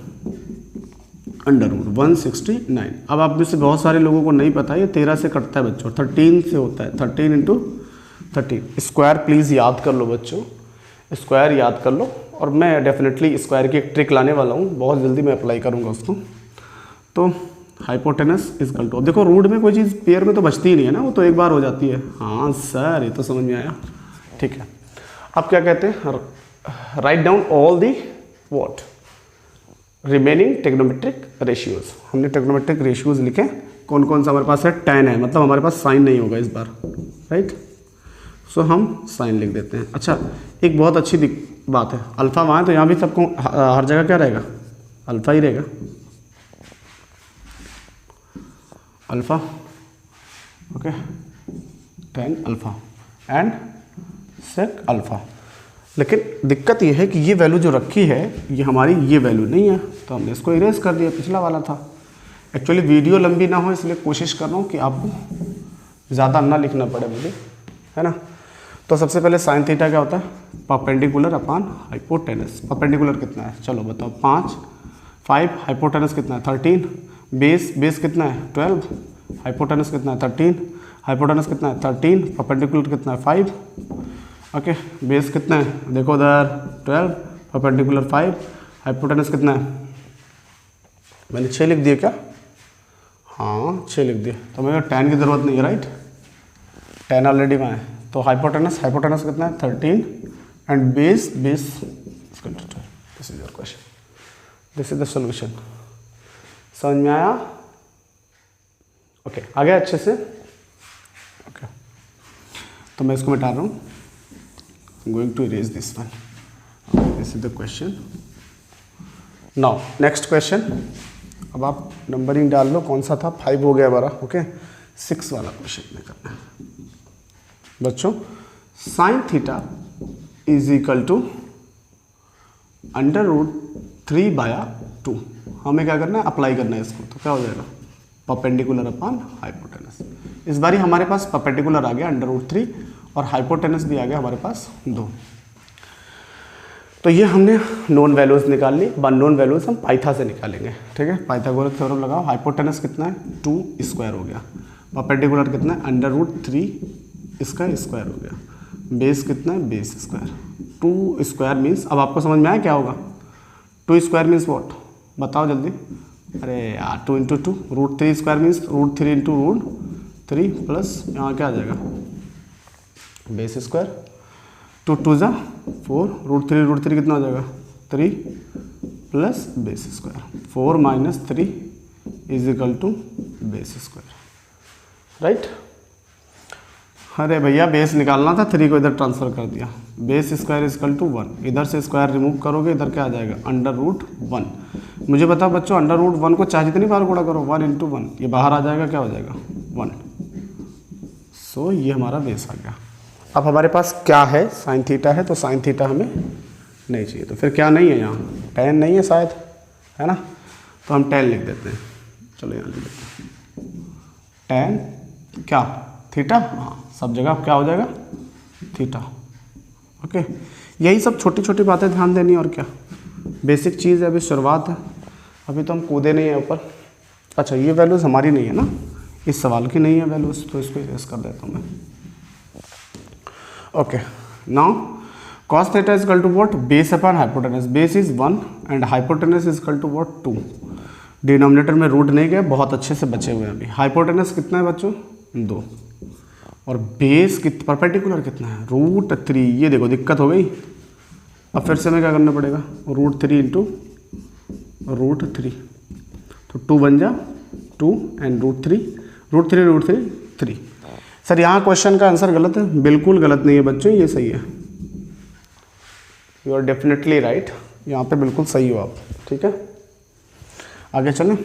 अंडर रूट 169। अब आप में से बहुत सारे लोगों को नहीं पता, ये 13 से कटता है बच्चों, 13 से होता है, 13 × 13। स्क्वायर प्लीज़ याद कर लो बच्चों, स्क्वायर याद कर लो। और मैं डेफिनेटली स्क्वायर की एक ट्रिक लाने वाला हूँ, बहुत जल्दी मैं अप्लाई करूँगा उसको। तो हाइपोटेनस इज इक्वल टू, देखो रूट में कोई चीज़ पेयर में तो बचती ही नहीं है ना, वो तो एक बार हो जाती है। हाँ सर, ये तो समझ में आया। ठीक है, अब क्या कहते हैं, write down all the what remaining trigonometric ratios. हमने टेक्नोमेट्रिक रेशियोज लिखे, कौन कौन सा हमारे पास है, tan है, मतलब हमारे पास साइन नहीं होगा इस बार। राइट, सो हम साइन लिख देते हैं। अच्छा, एक बहुत अच्छी बात है, अल्फा वहाँ है तो यहाँ भी सबको हर जगह क्या रहेगा, अल्फा ही रहेगा, alpha. Okay, tan alpha and sec alpha. लेकिन दिक्कत ये है कि ये वैल्यू जो रखी है ये हमारी ये वैल्यू नहीं है, तो हमने इसको इरेज कर दिया, पिछला वाला था। एक्चुअली वीडियो लंबी ना हो इसलिए कोशिश कर रहा हूँ कि आपको ज़्यादा ना लिखना पड़े मुझे, है ना। तो सबसे पहले साइन थीटा क्या होता है, परपेंडिकुलर अपॉन हाइपोटेनस। परपेंडिकुलर कितना है, चलो बताओ, 5 हाइपोटेनस कितना है 13, बेस कितना है 12, हाइपोटेनस कितना है 13, हाइपोटेनस कितना है 13, परपेंडिकुलर कितना है 5। ओके, बेस कितना है देखो उधर 12, परपेंडिकुलर 5, हाइपोटेनस कितना है, मैंने 6 लिख दिया क्या, हाँ 6 लिख दिया, तो मेरे tan की ज़रूरत नहीं है। राइट, tan ऑलरेडी वहाँ है। तो हाइपोटेनस कितना है 13 and base this is your question, this is the solution. समझ में आया? ओके, आ गया अच्छे से। ओके, तो मैं इसको मिटा रहा हूँ, going to erase this one, this is the question. Now next question, अब आप नंबरिंग डाल लो, कौन सा था, 5 हो गया हमारा। ओके, 6 वाला क्वेश्चन में करना है बच्चों। Sine theta is equal to under root 3/2। हमें क्या करना है, अप्लाई करना है इसको। तो क्या हो जाएगा, परपेंडिकुलर अपॉन हाइपोटेनस। इस बारी हमारे पास परपेंडिकुलर आ गया अंडर रूट 3 और हाइपोटेनस भी आ गया हमारे पास 2। तो ये हमने नॉन वैल्यूज निकाल ली। नॉन वैल्यूज हम पाइथा से निकालेंगे। ठीक है, पाइथागोरस थ्योरम लगाओ। हाइपोटेनस कितना है 2 स्क्वायर हो गया, परपेंडिकुलर कितना है अंडर रूट 3 इसका स्क्वायर हो गया, बेस कितना है बेस स्क्वायर। 2 स्क्वायर मीन्स, अब आपको समझ में आया क्या होगा, 2 स्क्वायर मीन्स वॉट, बताओ जल्दी। अरे यार 2 × 2, root 3 square means root 3 × root 3 plus यहाँ क्या आ जाएगा बेस स्क्वायर। 2 × 2 = 4, रूट 3 कितना हो जाएगा 3 plus base square. 4 - 3 is equal to base square. Right, अरे भैया बेस निकालना था, 3 को इधर ट्रांसफर कर दिया। Base square is equal to 1, इधर से स्क्वायर रिमूव करोगे, इधर क्या आ जाएगा अंडर रूट 1। मुझे बताओ बच्चों, अंडर रूट 1 को चाहे जितनी बार गुणा करो 1 × 1, ये बाहर आ जाएगा, क्या हो जाएगा 1। सो ये हमारा बेस आ गया। अब हमारे पास क्या है, साइन थीटा है, तो साइन थीटा हमें नहीं चाहिए। तो फिर क्या नहीं है यहाँ, tan नहीं है शायद, है ना, तो हम tan लिख देते हैं। चलो यहाँ लिख देते हैं tan क्या थीटा, हाँ सब जगह क्या हो जाएगा थीटा। ओके, यही सब छोटी छोटी बातें ध्यान देनी है और क्या, बेसिक चीज़ है, अभी शुरुआत है, अभी तो हम कूदे नहीं है ऊपर। अच्छा ये वैल्यूज़ हमारी नहीं है ना, इस सवाल की नहीं है वैल्यूज़, तो इसको इरेज कर देता हूँ मैं। Okay, now cos theta is equal to what, base upon hypotenuse, base is 1 and hypotenuse is equal to what 2। Denominator में रूट नहीं गए, बहुत अच्छे से बचे हुए हैं अभी। हाइपोटेनस कितना है बच्चों 2, और बेस परपेंडिकुलर कितना है √3। ये देखो दिक्कत हो गई, अब फिर से हमें क्या करना पड़ेगा, √3 इंटू √3, तो 2 बन जा 2 एंड √3 3। सर यहाँ क्वेश्चन का आंसर गलत है, बिल्कुल गलत नहीं है बच्चों, ये सही है, यू आर डेफिनेटली राइट, यहाँ पे बिल्कुल सही हो आप। ठीक है, आगे चलें।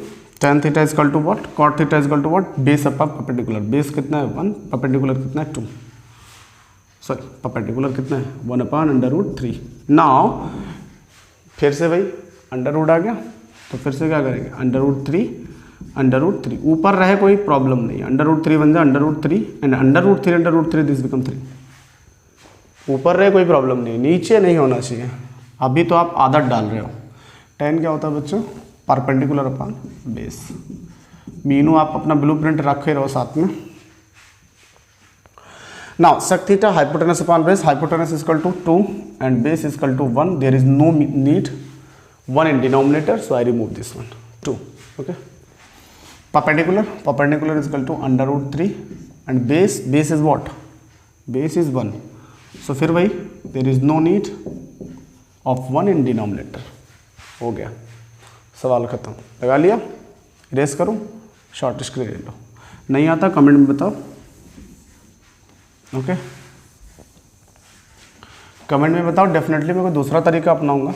tan theta is equal to what, cot theta is equal to what, base upon perpendicular. Base कितना है 1, परपेंडिकुलर कितना है 2, सॉरी परपेंडिकुलर कितना है 1 अपॉन √3। नाउ फिर से भाई अंडर रूट आ गया, तो फिर से क्या करेंगे √3 ऊपर रहे कोई प्रॉब्लम नहीं है, √3 बन जाए √3 एंड √3 दिस बिकम 3। ऊपर रहे कोई प्रॉब्लम नहीं, नीचे नहीं होना चाहिए। अभी तो आप आदत डाल रहे हो। tan क्या होता है बच्चों, परपेंडिकुलर अपॉन बेस। मीनू आप अपना ब्लूप्रिंट रखे रहो साथ में। Now sec theta hypotenuse upon base, hypotenuse is equal to 2 and base is equal to 1, there is no need 1 in denominator, so I remove this one 2. Okay, perpendicular is equal to √3 and base is what, base is 1, so फिर भाई there is no need of 1 in denominator। हो गया, सवाल खत्म, लगा लिया, इरेज करूँ, शॉर्ट स्क्रीन ले लो, नहीं आता कमेंट में बताओ। ओके, कमेंट में बताओ, डेफिनेटली मैं कोई दूसरा तरीका अपनाऊंगा।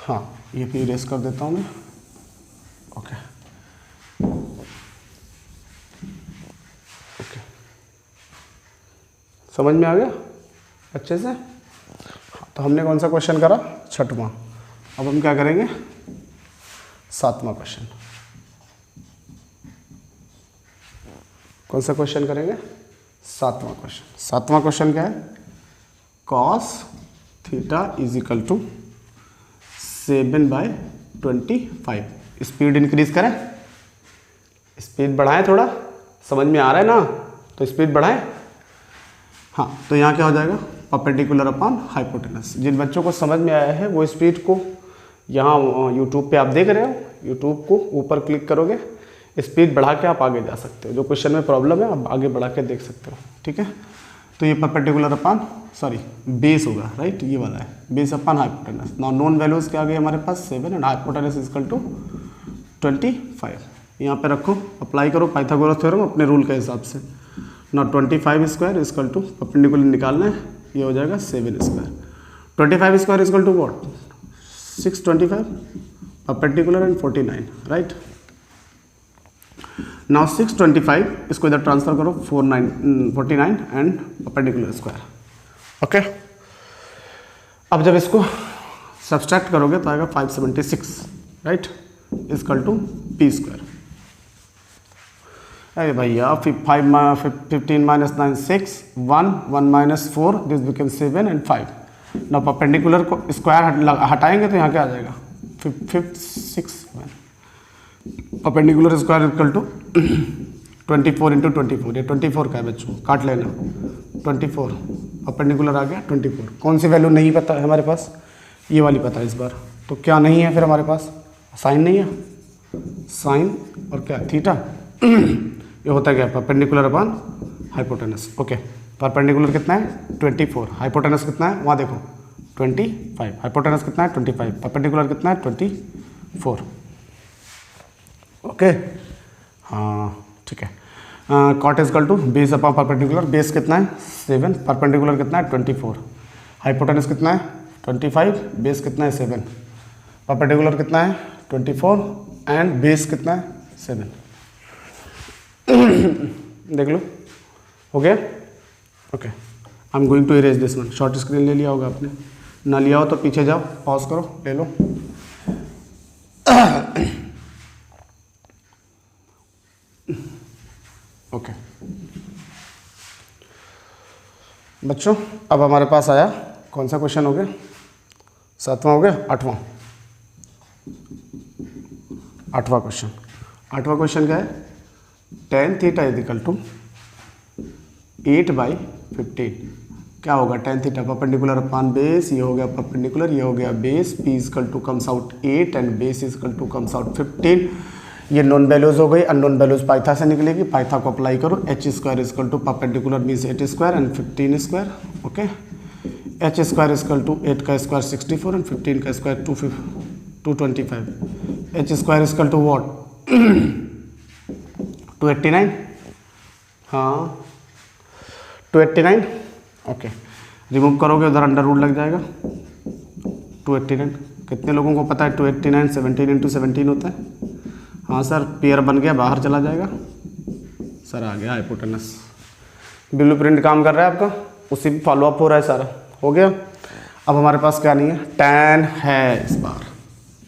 हाँ ये भी इरेज कर देता हूँ मैं। ओके ओके, समझ में आ गया अच्छे से। तो हमने कौन सा क्वेश्चन करा, 6वां। अब हम क्या करेंगे, 7वां क्वेश्चन। कौन सा क्वेश्चन करेंगे, 7वां क्वेश्चन। 7वां क्वेश्चन क्या है, cos theta is equal to 7/25। Speed increase करें, स्पीड बढ़ाएं, थोड़ा समझ में आ रहा है ना, तो स्पीड बढ़ाएं। हाँ तो यहाँ क्या हो जाएगा, परपेंडिकुलर अपॉन हाइपोटेनस। जिन बच्चों को समझ में आया है वो स्पीड को यहाँ यूट्यूब पे आप देख रहे हो, यूट्यूब को ऊपर क्लिक करोगे, स्पीड बढ़ा के आप आगे जा सकते हो। जो क्वेश्चन में प्रॉब्लम है आप आगे बढ़ा के देख सकते हो। ठीक है, तो ये परपेंडिकुलर अपॉन बेस होगा, राइट, ये वाला है base upon hypotenuse. Now known values क्या आ गई हमारे पास 7 and hypotenuse is equal to 25। यहाँ पे रखो, अप्लाई करो पाइथागोरस थ्योरम अपने रूल के हिसाब से। Now 25 square is equal to, perpendicular निकालना है, ये हो जाएगा 7 square. 25 square is equal to what, 625, perpendicular and 49, right. Now 625 इसको इधर ट्रांसफर करो, 49 एंड परपेंडिकुलर स्क्वायर। ओके, अब जब इसको सब्सट्रैक्ट करोगे तो आएगा 576, right, equal to P square. अरे भैया 15 minus 9 6, 1 minus 4, this become 7 and 5। ना परपेंडिकुलर को स्क्वायर हटाएंगे तो यहाँ क्या आ जाएगा 6। Perpendicular square equal to 24 into 24, ये 24 का है बच्चों, काट लेना 24, परपेंडिकुलर आ गया 24। कौन सी वैल्यू नहीं पता है हमारे पास, ये वाली पता है इस बार, तो क्या नहीं है फिर हमारे पास, साइन नहीं है, साइन और क्या थीटा। ये होता क्या, perpendicular upon hypotenuse. Okay, perpendicular कितना है 24, हाइपोटेनस कितना है वहाँ देखो 25, हाइपोटेनस कितना है 25, परपेंडिकुलर कितना है 24। ओके, हाँ ठीक है। Cot is equal to base upon perpendicular, base कितना है 7, परपेंडिकुलर कितना है 24, हाइपोटेनस कितना है 25, बेस कितना है 7, परपेंडिकुलर कितना है 24 एंड बेस कितना है 7। देख लो, हो गया। Okay, I am going to erase this one. Short screen ले लिया होगा आपने, ना लिया हो तो पीछे जाओ, पॉज करो, ले लो। बच्चों अब हमारे पास आया कौन सा क्वेश्चन हो गया, 7वां हो गया, 8वां क्वेश्चन। 8वां क्वेश्चन क्या है, tan theta is equal to 8/15। क्या होगा, tan theta perpendicular upon base, ये हो गया परपेंडिकुलर, ये हो गया base, p is equal to comes out 8 and base is equal to comes out 15। ये नॉन वैल्यूज हो गई, अननोन वैल्यूज पाइथा से निकलेगी, पाइथा को अप्लाई करो, h square is equal to perpendicular means 8 square and 15 square, okay. h square is equal to 8 का स्क्वायर 64 एंड 15 का square 225। h square is equal to what 289, हाँ 289, ओके। रिमूव करोगे उधर अंडर रूट लग जाएगा, 289। कितने लोगों को पता है 289 17 इंटू 17 होता है? हाँ सर, पेयर बन गया, बाहर चला जाएगा सर, आ गया हाइपोटेनस। ब्लूप्रिंट काम कर रहा है आपका, उसी भी फॉलोअप हो रहा है सारा, हो गया। अब हमारे पास क्या नहीं है, tan है इस बार,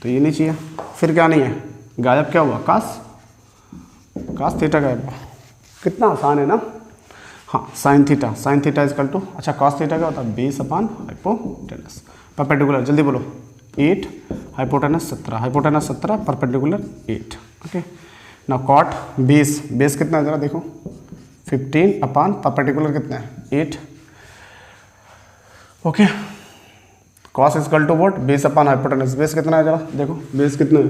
तो ये नहीं चाहिए। फिर क्या नहीं है, गायब क्या हुआ, कास थीटा गायब हुआ। कितना आसान है ना, हाँ साइन थीटा इजकल टू, अच्छा कॉस थीटा क्या होता है, बेस अपान हाइपोटेनस। परपेंडिकुलर जल्दी बोलो, 8 हाइपोटेनस 17, हाइपोटेनस 17 परपेंडिकुलर 8, ओके। ना कॉट बेस कितना है जरा देखो, 15 अपान परपेंडिकुलर कितना है 8, okay. Cos is equal to what, base upon hypotenuse. Base कितना है जरा देखो, बेस कितना है,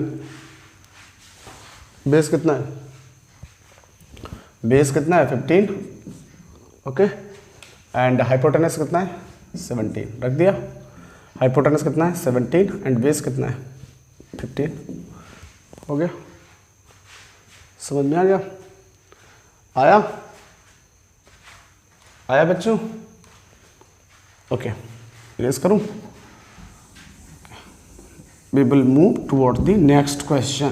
बेस कितना है 15, ओके। एंड हाइपोटेनस कितना है 17, रख दिया। हाइपोटेनस कितना है 17 एंड बेस कितना है 15, हो गया। समझ में आ गया, आया बच्चों, ओके। इरेज करूं, we will move toward the next question.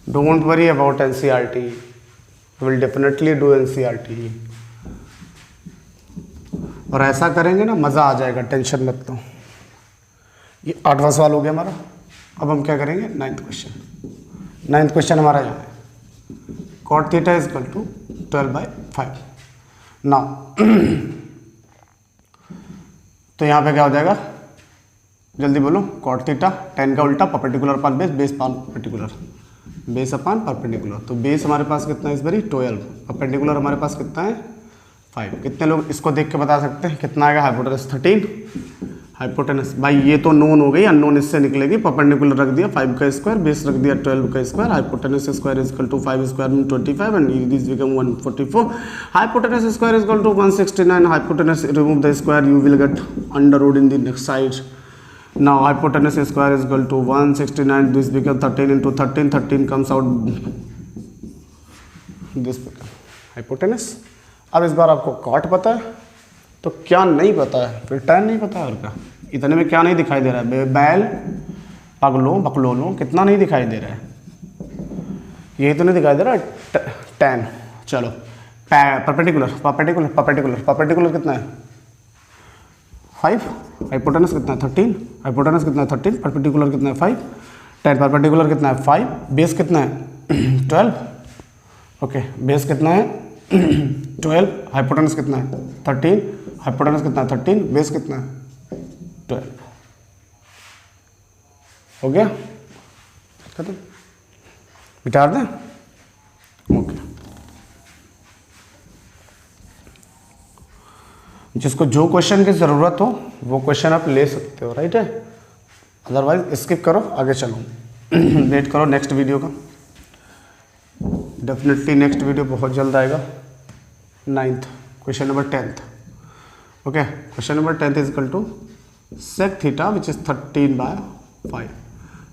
Don't worry about NCERT, we will definitely do NCERT, और ऐसा करेंगे ना मज़ा आ जाएगा, टेंशन मत लो। ये 8वां सवाल हो गया हमारा। अब हम क्या करेंगे, 9th क्वेश्चन हमारा यहाँ है, cot theta is equal to 12/5 ना। तो यहाँ पे क्या हो जाएगा, जल्दी बोलो, cot थीटा tan का उल्टा perpendicular upon base, base upon perpendicular, base upon perpendicular. तो बेस हमारे पास कितना है इस बारी 12, परपेंडिकुलर हमारे पास कितना है 5। कितने लोग इसको देख के बता सकते हैं कितना आएगा, हाइपोटेनस 13। हाइपोटेनस भाई ये तो नोन हो गई, अननोन इससे निकलेगी, परपेंडिकुलर रख दिया 5 का स्क्वायर, बेस रख दिया 12 का square, hypotenuse square is equal to 5 square में 25 and this become 144। Hypotenuse square is equal to 169, hypotenuse remove the square, you will get under root in the next side. Now hypotenuse square is equal to 169, this become 13 into 13, 13 comes out, this become hypotenuse। अब इस बार आपको कॉट पता है, तो क्या नहीं पता है, फिर tan नहीं पता है, और क्या इतने में क्या नहीं दिखाई दे रहा है, बैल बकलोलो कितना नहीं दिखाई दे रहा है, यही तो नहीं दिखाई दे रहा है tan। चलो परपेंडिकुलर कितना है 5, हाइपोटेनस कितना है 13, हाइपोटेनस कितना है 13, परपेंडिकुलर कितना है 5, tan परपेंडिकुलर कितना है 5, बेस कितना है 12, ओके। बेस कितना है 12, हाइपोटेनस कितना है 13, हाइपोटेनस कितना है 13, बेस कितना है 12, हो गया खत्म, मिटा दें, ओके। जिसको जो क्वेश्चन की ज़रूरत हो वो क्वेश्चन आप ले सकते हो, राइट है, अदरवाइज स्किप करो, आगे चलो। वेट करो नेक्स्ट वीडियो का, डेफिनेटली नेक्स्ट वीडियो बहुत जल्द आएगा। 9th क्वेश्चन नंबर 10th, ओके। Question number 10th is equal to sec theta which is 13/5।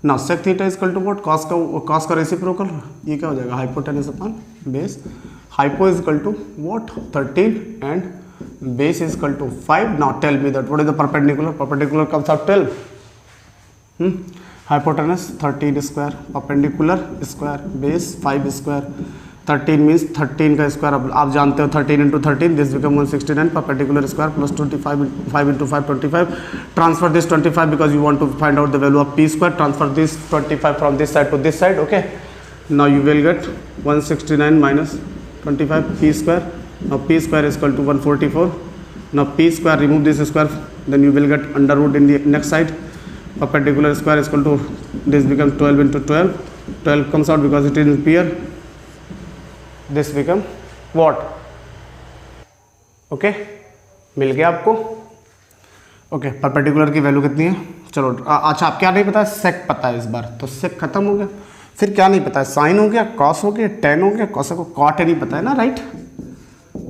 Now sec theta is equal to what, cos का रेसिप्रोकल, ये क्या हो जाएगा hypotenuse upon base, hypo is equal to what 13 and base is equal to 5. Now tell me that what is the perpendicular? Perpendicular comes out 12. Hypotenuse 13 square, perpendicular square, base 5 square, 13 means 13 का स्क्वायर, आप जानते हो 13 into 13, this become 169, perpendicular square plus 25, 5 into 5 25. Transfer this 25 because you want to find out the value of p square. Transfer this 25 from this side to this side, okay. Now you will get 169 minus 25 p square Now p square is equal to 144. Now p square, remove this square, then you will get under root in the next side. Perpendicular square is equal to, this becomes 12 into 12. 12 comes out because it is in pair. This become what? Okay मिल गया आपको? ओके परपेंडिकुलर की वैल्यू कितनी है? चलो अच्छा, आप क्या नहीं पता है? सेक पता है इस बार, तो सेक खत्म हो गया। फिर क्या नहीं पता है? साइन हो गया, कॉस हो गया, टेन हो गया, कॉस को कॉट नहीं पता है ना, right?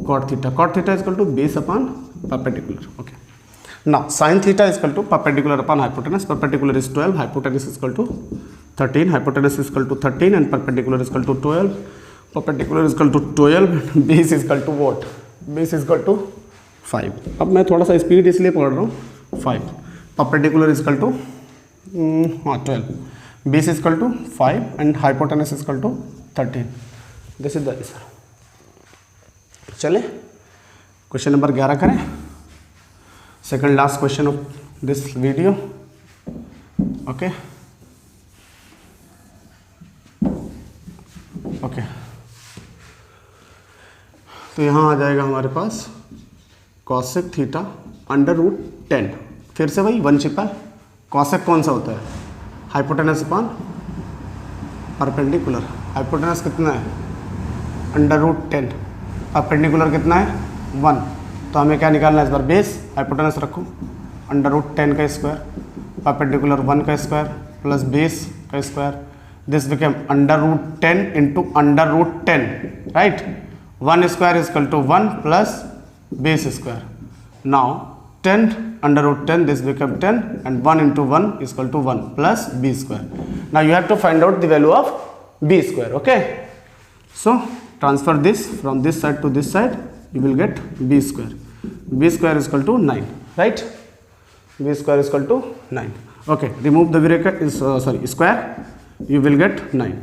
Cot theta is equal to base upon perpendicular. Okay now sine theta is equal to perpendicular upon hypotenuse. Perpendicular is 12, hypotenuse is equal to 13, hypotenuse is equal to 13 and perpendicular is equal to 12, perpendicular is equal to 12, base is equal to what? Base is equal to 5। अब मैं थोड़ा सा स्पीड इसलिए पढ़ रहा हूँ। 5 perpendicular is equal to 12, base is equal to 5 and hypotenuse is equal to 13। This is the answer. चले क्वेश्चन नंबर 11 करें, second last question of this video. Okay okay, तो यहाँ आ जाएगा हमारे पास कॉसेक थीटा अंडर रूट 10। फिर से वही 1 छिपा है। कॉसेक कौन सा होता है? Hypotenuse upon perpendicular. हाइपोटेनस कितना है? Under root 10। परपेंडिकुलर कितना है? 1। तो हमें क्या निकालना है इस बार? बेस। हाइपोटेनस रखो अंडर रूट 10 का स्क्वायर, परपेंडिकुलर 1 का स्क्वायर प्लस बेस का square. This become under root 10 into under root 10, right? 1 square is equal to 1 plus base square. Now 10 under root 10, this become 10 and 1 into 1 is equal to 1 plus b square. Now you have to find out the value of b square. Okay, so transfer this from this side to this side, you will get b square. B square is equal to 9, right? B square is equal to 9. Okay, remove the bracket is square, you will get 9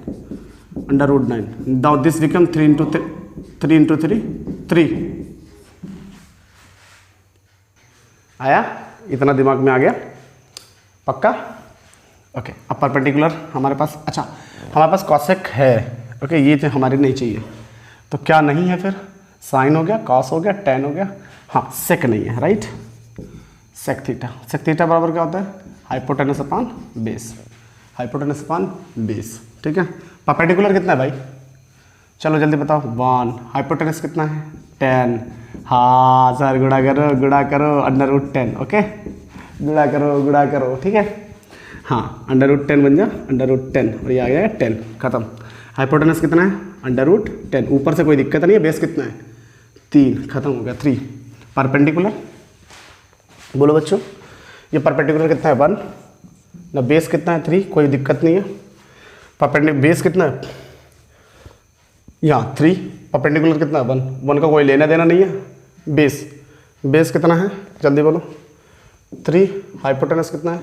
under root 9. Now this become 3 into 3 आया? इतना दिमाग में आ गया? पक्का? ओके, अब परपेंडिकुलर हमारे पास, अच्छा हमारे पास कॉसेक है। ओके, ये तो हमारे नहीं चाहिए, तो क्या नहीं है फिर? साइन हो गया, कॉस हो गया, टेन हो गया, हाँ सेक नहीं है, राइट? Sec theta. सेक थीटा बराबर क्या होता है? Hypotenuse upon base. Hypotenuse upon base, ठीक है? परपेंडिकुलर कितना है भाई? चलो जल्दी बताओ। 1। हाइपोटेनस कितना है? 10। हाँ सर, गुणा करो अंडर रूट 10। ओके, गुणा करो, ठीक है? हाँ, अंडर रूट 10 बन जा, अंडर रूट 10 और ये आ गया 10, खत्म। हाइपोटेनस कितना है? Under root 10। ऊपर से कोई दिक्कत नहीं है। बेस कितना है? 3, खत्म हो गया 3। परपेंडिकुलर बोलो बच्चों, ये परपेंडिकुलर कितना है? 1 ना, बेस कितना है? 3, कोई दिक्कत नहीं है। परपेंडिकुलर बेस कितना है? यहाँ 3। परपेंडिकुलर कितना है? 1 का कोई लेना देना नहीं है। बेस कितना है? जल्दी बोलो। 3। हाइपोटेनस कितना है?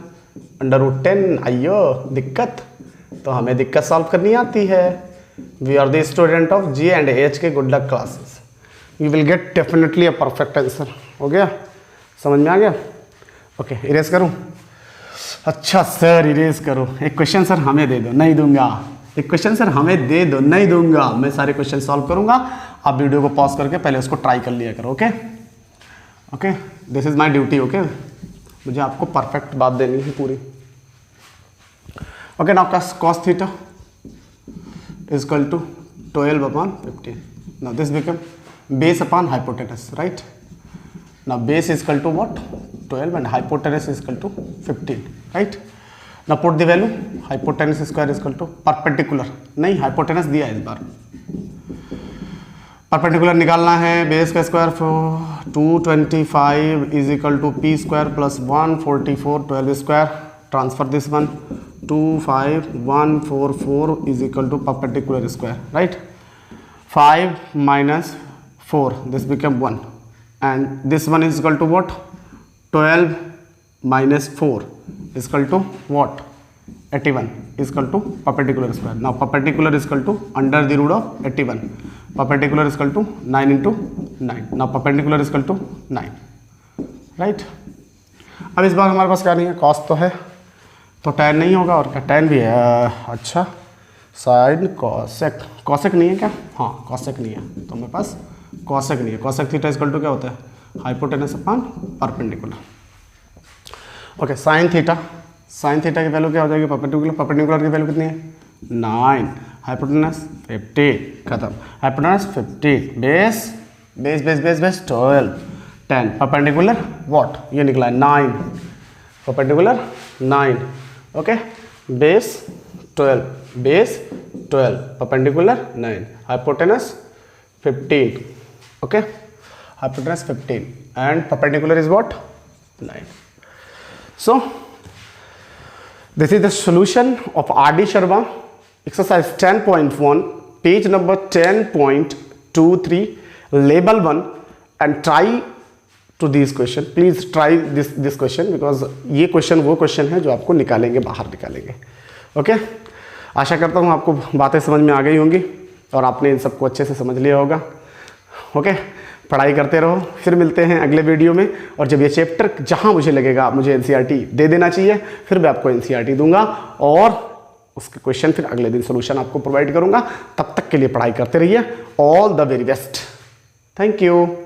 Under root 10। आइयो दिक्कत, तो हमें दिक्कत सॉल्व करनी आती है। We are the student of G and H के good luck classes. You will get definitely a perfect answer. हो गया? समझ में आ गया? ओके, इरेज करूँ? अच्छा सर इरेज करो। एक क्वेश्चन सर हमें दे दो। नहीं दूंगा। एक क्वेश्चन सर हमें दे दो। नहीं दूंगा। मैं सारे क्वेश्चन सॉल्व करूंगा, आप वीडियो को पॉज करके पहले उसको ट्राई कर लिया करो। Okay okay, this is my duty. Okay, मुझे आपको परफेक्ट बात देनी है पूरी। Okay, now cos theta is equal to 12 upon 15। Now this become base upon hypotenuse, right? Now base is equal to what? 12 and hypotenuse is equal to 15, right? Now put the value. Hypotenuse square is equal to perpendicular, नहीं hypotenuse दिया इस बार। परपेंडिकुलर निकालना है। बेस का square 225 is equal to P square plus 144 12 square. Transfer this one 25144 is equal to perpendicular square, right? 5 minus 4, this become 1 and this one is equal to what? 12 minus 4 is equal to what? 81 is equal to perpendicular square. Now perpendicular is equal to under the root of 81. Perpendicular is equal to 9 into 9. Now perpendicular is equal to 9, right? अब इस बार हमारे पास क्या नहीं है? cos तो है, तो tan नहीं होगा, और क्या tan भी है? अच्छा, साइन cosec नहीं है क्या? हाँ cosec नहीं है, तो हमारे पास कॉसेक नहीं है, कॉसेक थीटा इक्वल टू क्या होता है, hypotenuse upon perpendicular. Okay, sine theta की वैल्यू क्या हो जाएगी, परपेंडिकुलर की वैल्यू कितनी है 9, हाइपोटेनस 15, खत्म, हाइपोटेनस 15, बेस 12, 10, परपेंडिकुलर व्हाट, ये निकला है 9, perpendicular 9, okay, base 12, perpendicular 9, hypotenuse 15, okay, hypotenuse 15 and perpendicular is what 9. So this is the solution of R.D. Sharma exercise 10.1 page number 10.23 label 1 and try to this question, please try this question because ये question वो question है जो आपको निकालेंगे, बाहर निकालेंगे। ओके, आशा करता हूँ आपको बातें समझ में आ गई होंगी और आपने इन सबको अच्छे से समझ लिया होगा। ओके, पढ़ाई करते रहो, फिर मिलते हैं अगले वीडियो में। और जब ये चैप्टर जहाँ मुझे लगेगा मुझे एनसीईआरटी दे देना चाहिए, फिर मैं आपको एनसीईआरटी दूंगा और उसके क्वेश्चन फिर अगले दिन सॉल्यूशन आपको प्रोवाइड करूंगा। तब तक के लिए पढ़ाई करते रहिए। All the very best, thank you.